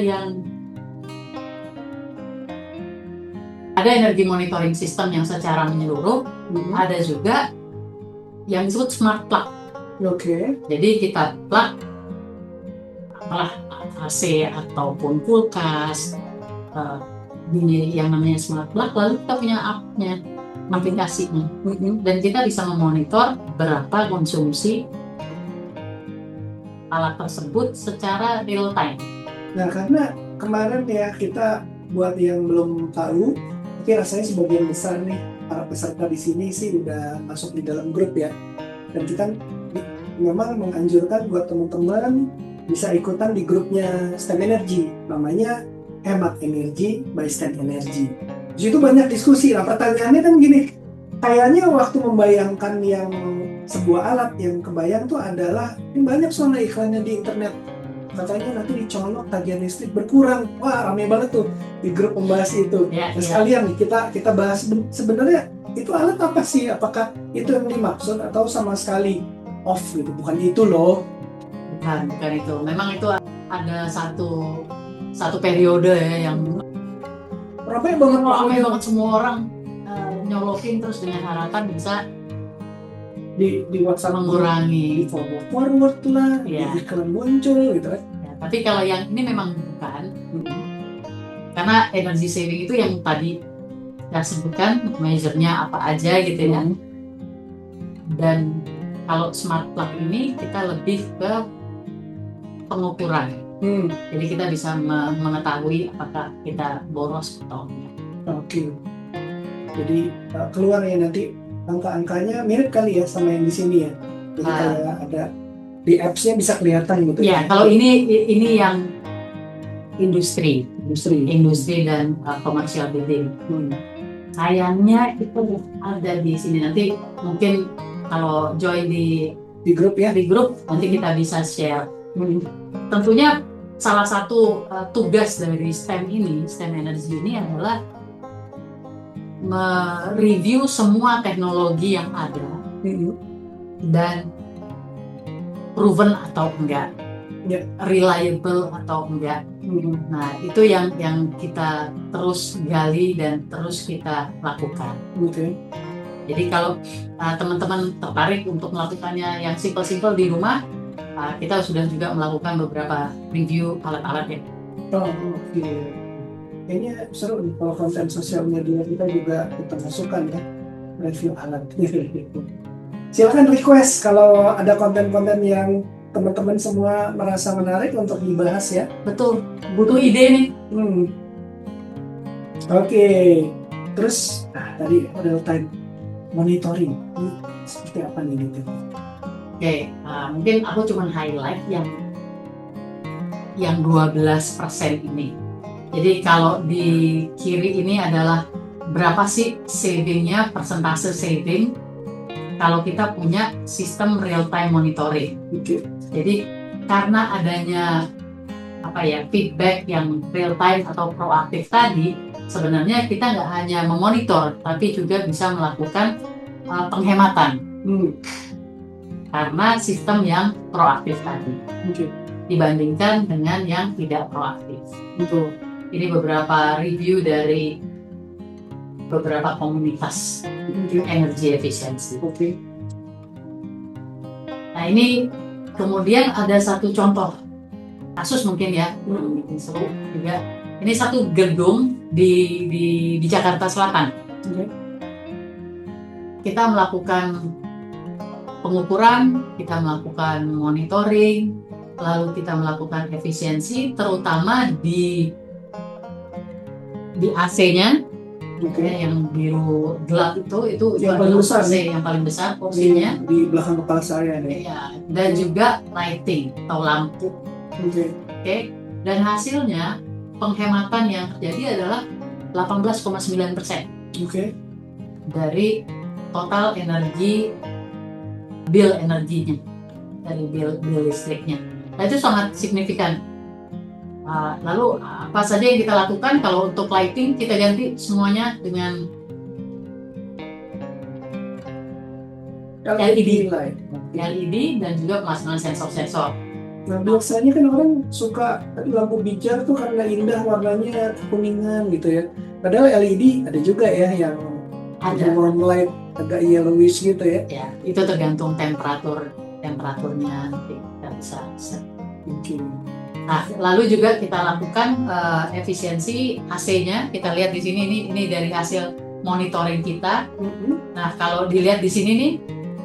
energi monitoring system yang secara menyeluruh, ada juga yang disebut smart plug. Jadi kita plug AC ataupun kulkas, yang namanya smart plug, lalu kita punya app-nya, aplikasinya, dan kita bisa memonitor berapa konsumsi alat tersebut secara real time. Nah, karena kemarin ya, kita buat yang belum tahu, tapi rasanya sebagian besar nih para peserta di sini sih udah masuk di dalam grup ya, dan kita memang menganjurkan buat teman-teman bisa ikutan di grupnya STEM Energy, namanya Hemat Energi by STEM Energy. Di situ banyak diskusi. Nah, pertanyaannya kan gini, kayaknya waktu membayangkan yang sebuah alat, yang kebayang tuh adalah ini banyak soalnya iklannya di internet, katanya nanti dicolok tagihan listrik berkurang. Wah, rame banget tuh di grup membahas itu. Sekalian nih kita bahas sebenarnya itu alat apa sih? Apakah itu yang dimaksud atau sama sekali off gitu? Bukan itu loh. Bukan itu. Memang itu ada satu periode ya yang ramai banget semua orang nyolokin, terus dengan harapan bisa di WhatsApp mengurangi, di forward lah, di iklan muncul gitu kan. Ya, tapi kalau yang ini memang bukan, karena energy saving itu yang tadi saya sebutkan, measure-nya apa aja gitu ya. Dan kalau smart plug ini kita lebih ke pengukuran. Jadi kita bisa mengetahui apakah kita boros atau enggak. Jadi keluar ya nanti angka-angkanya mirip kali ya sama yang di sini ya. Jadi kayak ada di apps-nya bisa kelihatan gitu. Ya, kalau ini yang industri dan commercial building. Sayangnya itu ada di sini. Nanti mungkin kalau join di grup ya, nanti kita bisa share. Tentunya salah satu tugas dari STEM Energy ini adalah mereview semua teknologi yang ada dan proven atau enggak, reliable atau enggak. Nah, itu yang kita terus gali dan terus kita lakukan. Jadi kalau teman-teman tertarik untuk melakukannya yang simple-simple di rumah, kita sudah juga melakukan beberapa review alat-alat ya. Oh, oke. Kayaknya seru nih kalau konten sosial media kita juga kita masukkan ya, review alat. Silakan request kalau ada konten-konten yang teman-teman semua merasa menarik untuk dibahas ya. Betul, butuh ide nih. Oke. Terus tadi real time monitoring ini seperti apa nih gitu? Oke, mungkin aku cuma highlight yang 12% ini. Jadi kalau di kiri ini adalah berapa sih savingnya, persentase saving kalau kita punya sistem real time monitoring. Oke. Jadi karena adanya feedback yang real time atau proaktif tadi, sebenarnya kita nggak hanya memonitor, tapi juga bisa melakukan penghematan karena sistem yang proaktif tadi dibandingkan dengan yang tidak proaktif. Betul. Ini beberapa review dari beberapa komunitas energi efisiensi. Nah, ini kemudian ada satu contoh kasus mungkin ya, seru juga. Ini satu gedung di Jakarta Selatan. Kita melakukan pengukuran, kita melakukan monitoring, lalu kita melakukan efisiensi, terutama di AC-nya, yang biru gelap itu yang paling besar, yang paling besar porsinya di belakang kepala saya nih. Ya, dan juga lighting atau lampu. Oke. Dan hasilnya penghematan yang terjadi adalah 18,9% dari total energi bill energinya, dari bill listriknya. Nah, itu sangat signifikan. Lalu apa saja yang kita lakukan? Kalau untuk lighting kita ganti semuanya dengan LED dan juga pemasangan sensor-sensor. Nah, biasanya kan orang suka lampu bijar tuh karena indah warnanya kekuningan gitu ya. Padahal LED ada juga ya yang ada warm light agak yellowish gitu ya. Ya, itu tergantung temperaturnya nanti kita bisa set. Nah, lalu juga kita lakukan efisiensi AC-nya. Kita lihat di sini ini dari hasil monitoring kita. Nah, kalau dilihat di sini nih,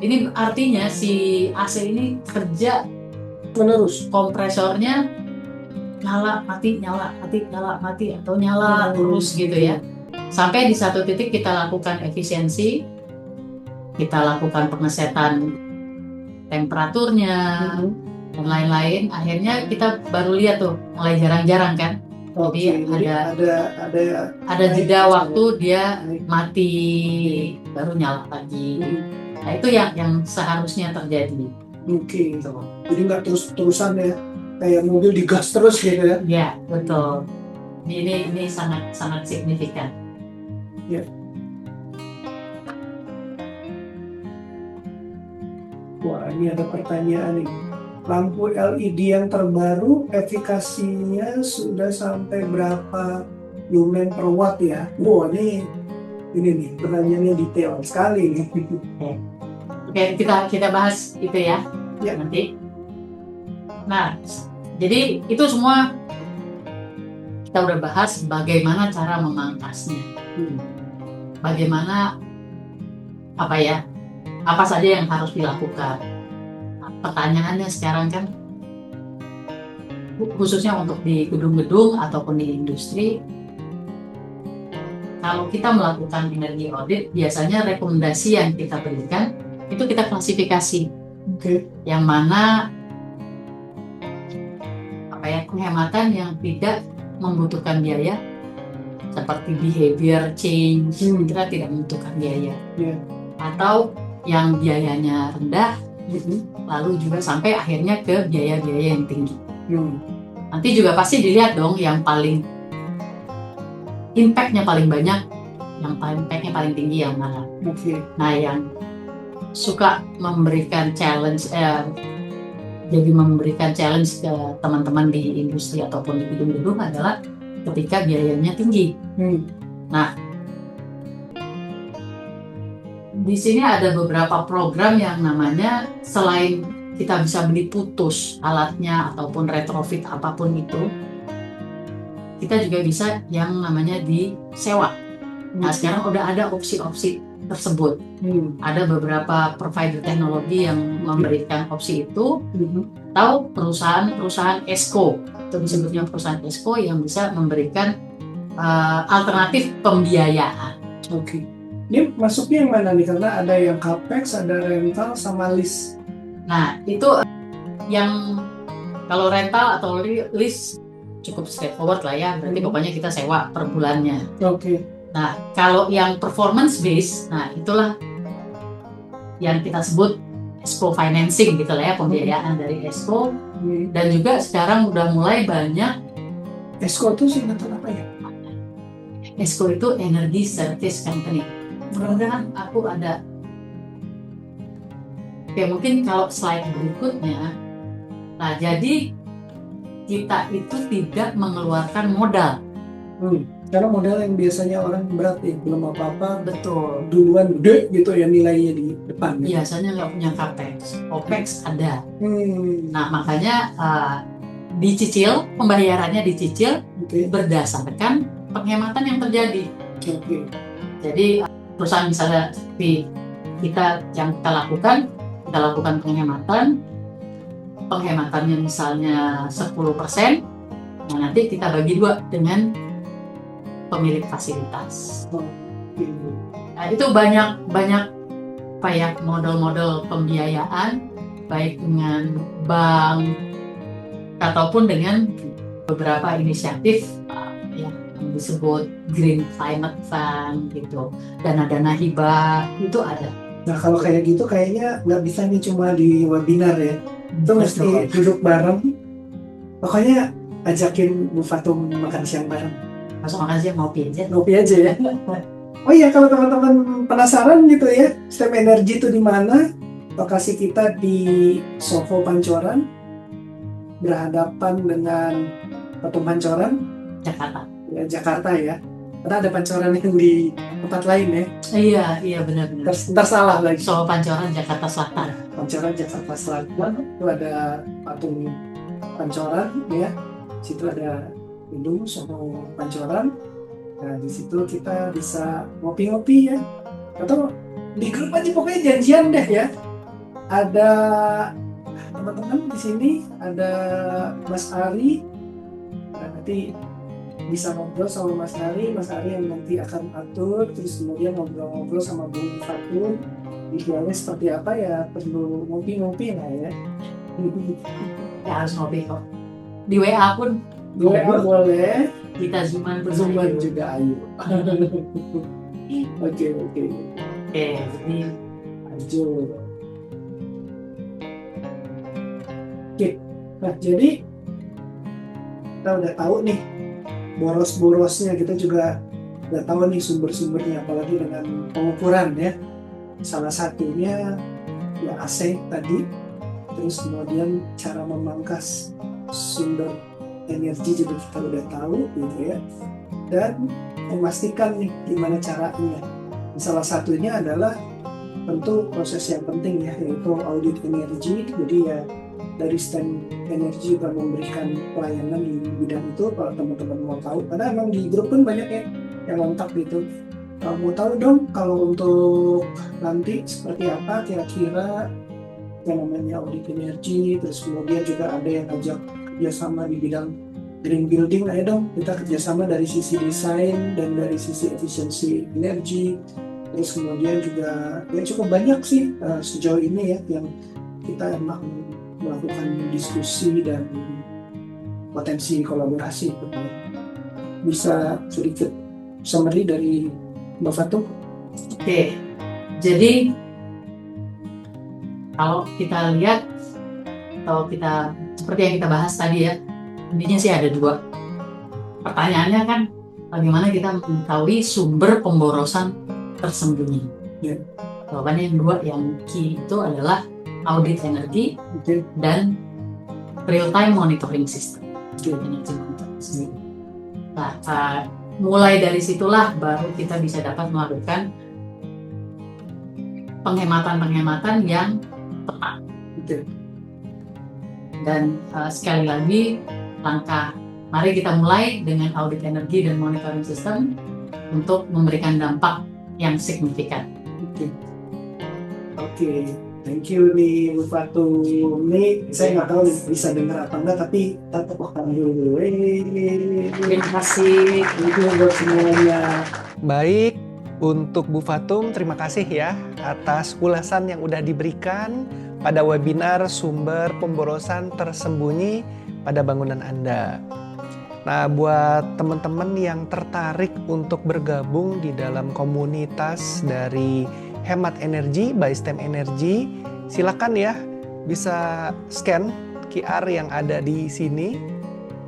ini artinya si AC ini kerja menerus. Kompresornya nyala mati atau nyala terus gitu ya. Sampai di satu titik kita lakukan efisiensi, kita lakukan pengesetan temperaturnya dan lain-lain. Akhirnya kita baru lihat tuh mulai jarang-jarang kan. Jadi ada jeda waktu dia mati baru nyala lagi. Nah, itu yang seharusnya terjadi. Jadi nggak terus-terusan ya, kayak mobil digas terus gitu ya. Ya, betul. Ini sangat signifikan. Ya. Wah, ini ada pertanyaan nih. Lampu LED yang terbaru efikasinya sudah sampai berapa lumen per watt ya? Wah, ini nih pertanyaannya detail sekali nih. Oke, kita bahas itu ya nanti. Nah, jadi itu semua kita udah bahas bagaimana cara memangkasnya. Bagaimana apa saja yang harus dilakukan. Pertanyaannya sekarang kan, khususnya untuk di gedung-gedung ataupun di industri, kalau kita melakukan energi audit, biasanya rekomendasi yang kita berikan itu kita klasifikasi. Yang mana penghematan yang tidak membutuhkan biaya, seperti behavior change, kita tidak membutuhkan biaya. Atau yang biayanya rendah, lalu juga sampai akhirnya ke biaya-biaya yang tinggi. Nanti juga pasti dilihat dong yang paling impact-nya paling banyak, yang impact-nya paling tinggi yang mana. Nah, yang suka memberikan challenge, jadi memberikan challenge ke teman-teman di industri ataupun di gedung-gedung adalah ketika biayanya tinggi. Nah, di sini ada beberapa program yang namanya, selain kita bisa beli putus alatnya ataupun retrofit apapun itu, kita juga bisa yang namanya disewa. Nah, sekarang udah ada opsi-opsi tersebut. Ada beberapa provider teknologi yang memberikan opsi itu, atau perusahaan-perusahaan ESCO, itu disebutnya perusahaan ESCO yang bisa memberikan alternatif pembiayaan. Oke. Ini masuknya yang mana nih? Karena ada yang capex, ada rental, sama lease. Nah, itu yang kalau rental atau lease cukup straightforward lah ya, berarti pokoknya kita sewa per bulannya. Oke. Nah, kalau yang performance based, nah itulah yang kita sebut ESCO financing gitu lah ya, pembiayaan dari ESCO. Dan juga sekarang udah mulai banyak. ESCO itu singkatan apa ya? ESCO itu Energy Service Company. Mudah-mudahan aku ada. Oke, mungkin kalau slide berikutnya. Nah, jadi kita itu tidak mengeluarkan modal. Karena modal yang biasanya orang berat ya, belum apa-apa, Betul. duluan gede gitu ya nilainya di depan. Biasanya nggak punya capex, opex ada. Nah, makanya dicicil, pembayarannya dicicil berdasarkan penghematan yang terjadi. Jadi perusahaan misalnya seperti kita lakukan penghematannya misalnya 10%, nah nanti kita bagi 2 dengan pemilik fasilitas. Nah, itu banyak apa ya, model-model pembiayaan baik dengan bank ataupun dengan beberapa inisiatif yang disebut Green Climate Fund gitu, dana-dana hibah itu ada. Nah, kalau kayak gitu kayaknya nggak bisa nih cuma di webinar ya. Itu mesti duduk bareng. Pokoknya ajakin Bu Fatum makan siang bareng. Masuk makan siang ngopi aja ya. Oh iya, kalau teman-teman penasaran gitu ya, Stem Energy itu di mana? Lokasi kita di Soho Pancoran, berhadapan dengan Patung Pancoran, Jakarta. Ya, Jakarta ya. Karena ada Pancoran yang di tempat lain ya. Iya benar. Ntar salah lagi. Soho Pancoran Jakarta Selatan. Pancoran Jakarta Selatan itu ada patung Pancoran ya. Situ ada gedung Soho Pancoran. Nah, di situ kita bisa ngopi-ngopi ya. Atau di grup aja pokoknya janjian deh ya. Ada teman-teman di sini, ada Mas Ari. Nah, nanti bisa ngobrol sama Mas Ari yang nanti akan atur, terus kemudian ngobrol-ngobrol sama Bu Fatum. Idealnya seperti apa ya, perlu ngopi-ngopi lah ya. Ya harus ngopi kok. Di WA pun boleh. Kita zooman juga ayo. Oke, jadi lanjut. Oke, nah jadi kita udah tahu nih boros-borosnya, kita juga udah tahu nih sumber-sumbernya, apalagi dengan pengukuran ya. Salah satunya ya AC tadi, terus kemudian cara memangkas sumber energi juga kita udah tahu gitu ya, dan memastikan nih gimana caranya. Salah satunya adalah tentu proses yang penting ya, yaitu audit energi. Jadi ya dari Stem Energy juga memberikan pelayanan di bidang itu kalau teman-teman mau tahu, karena emang di grup pun banyak ya yang kontak gitu. Kalau mau tahu dong kalau untuk nanti seperti apa kira-kira yang namanya audit energi, terus kemudian juga ada yang ngajak kerjasama di bidang green building, ayo dong kita kerjasama dari sisi desain dan dari sisi efisiensi energi. Terus kemudian juga ya cukup banyak sih sejauh ini ya yang kita emang melakukan diskusi dan potensi kolaborasi. Bisa sedikit summary dari Mbak Fatum? Oke, jadi kalau kita lihat, kalau kita seperti yang kita bahas tadi ya, intinya sih ada 2. Pertanyaannya kan bagaimana kita mengetahui sumber pemborosan tersembunyi. Jawabannya yang 2 yang key itu adalah audit energi dan real time monitoring system. Energy monitoring system. Nah, mulai dari situlah baru kita bisa dapat melakukan penghematan yang tepat. Dan sekali lagi langkah Mari kita mulai dengan audit energi dan monitoring system untuk memberikan dampak yang signifikan. Oke. Thank you nih Bu Fatum. Nih saya nggak tahu bisa dengar apa enggak, tapi tepuk tangan dulu. Terima kasih. Thank you buat semuanya. Baik, untuk Bu Fatum terima kasih ya atas ulasan yang udah diberikan pada webinar sumber pemborosan tersembunyi pada bangunan Anda. Nah, buat teman-teman yang tertarik untuk bergabung di dalam komunitas dari Hemat Energi by STEM Energy, silakan ya bisa scan QR yang ada di sini.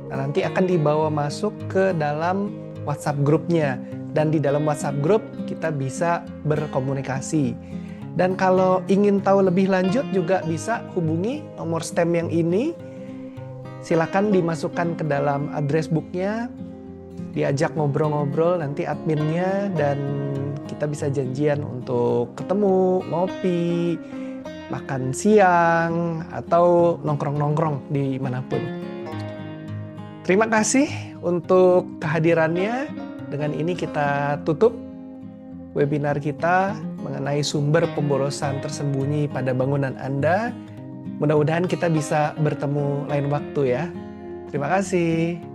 Nah, nanti akan dibawa masuk ke dalam WhatsApp grupnya, dan di dalam WhatsApp grup kita bisa berkomunikasi. Dan kalau ingin tahu lebih lanjut juga bisa hubungi nomor STEM yang ini. Silakan dimasukkan ke dalam address booknya, diajak ngobrol-ngobrol nanti adminnya, dan kita bisa janjian untuk ketemu, ngopi, makan siang, atau nongkrong-nongkrong dimanapun. Terima kasih untuk kehadirannya. Dengan ini kita tutup webinar kita mengenai sumber pemborosan tersembunyi pada bangunan Anda. Mudah-mudahan kita bisa bertemu lain waktu ya. Terima kasih.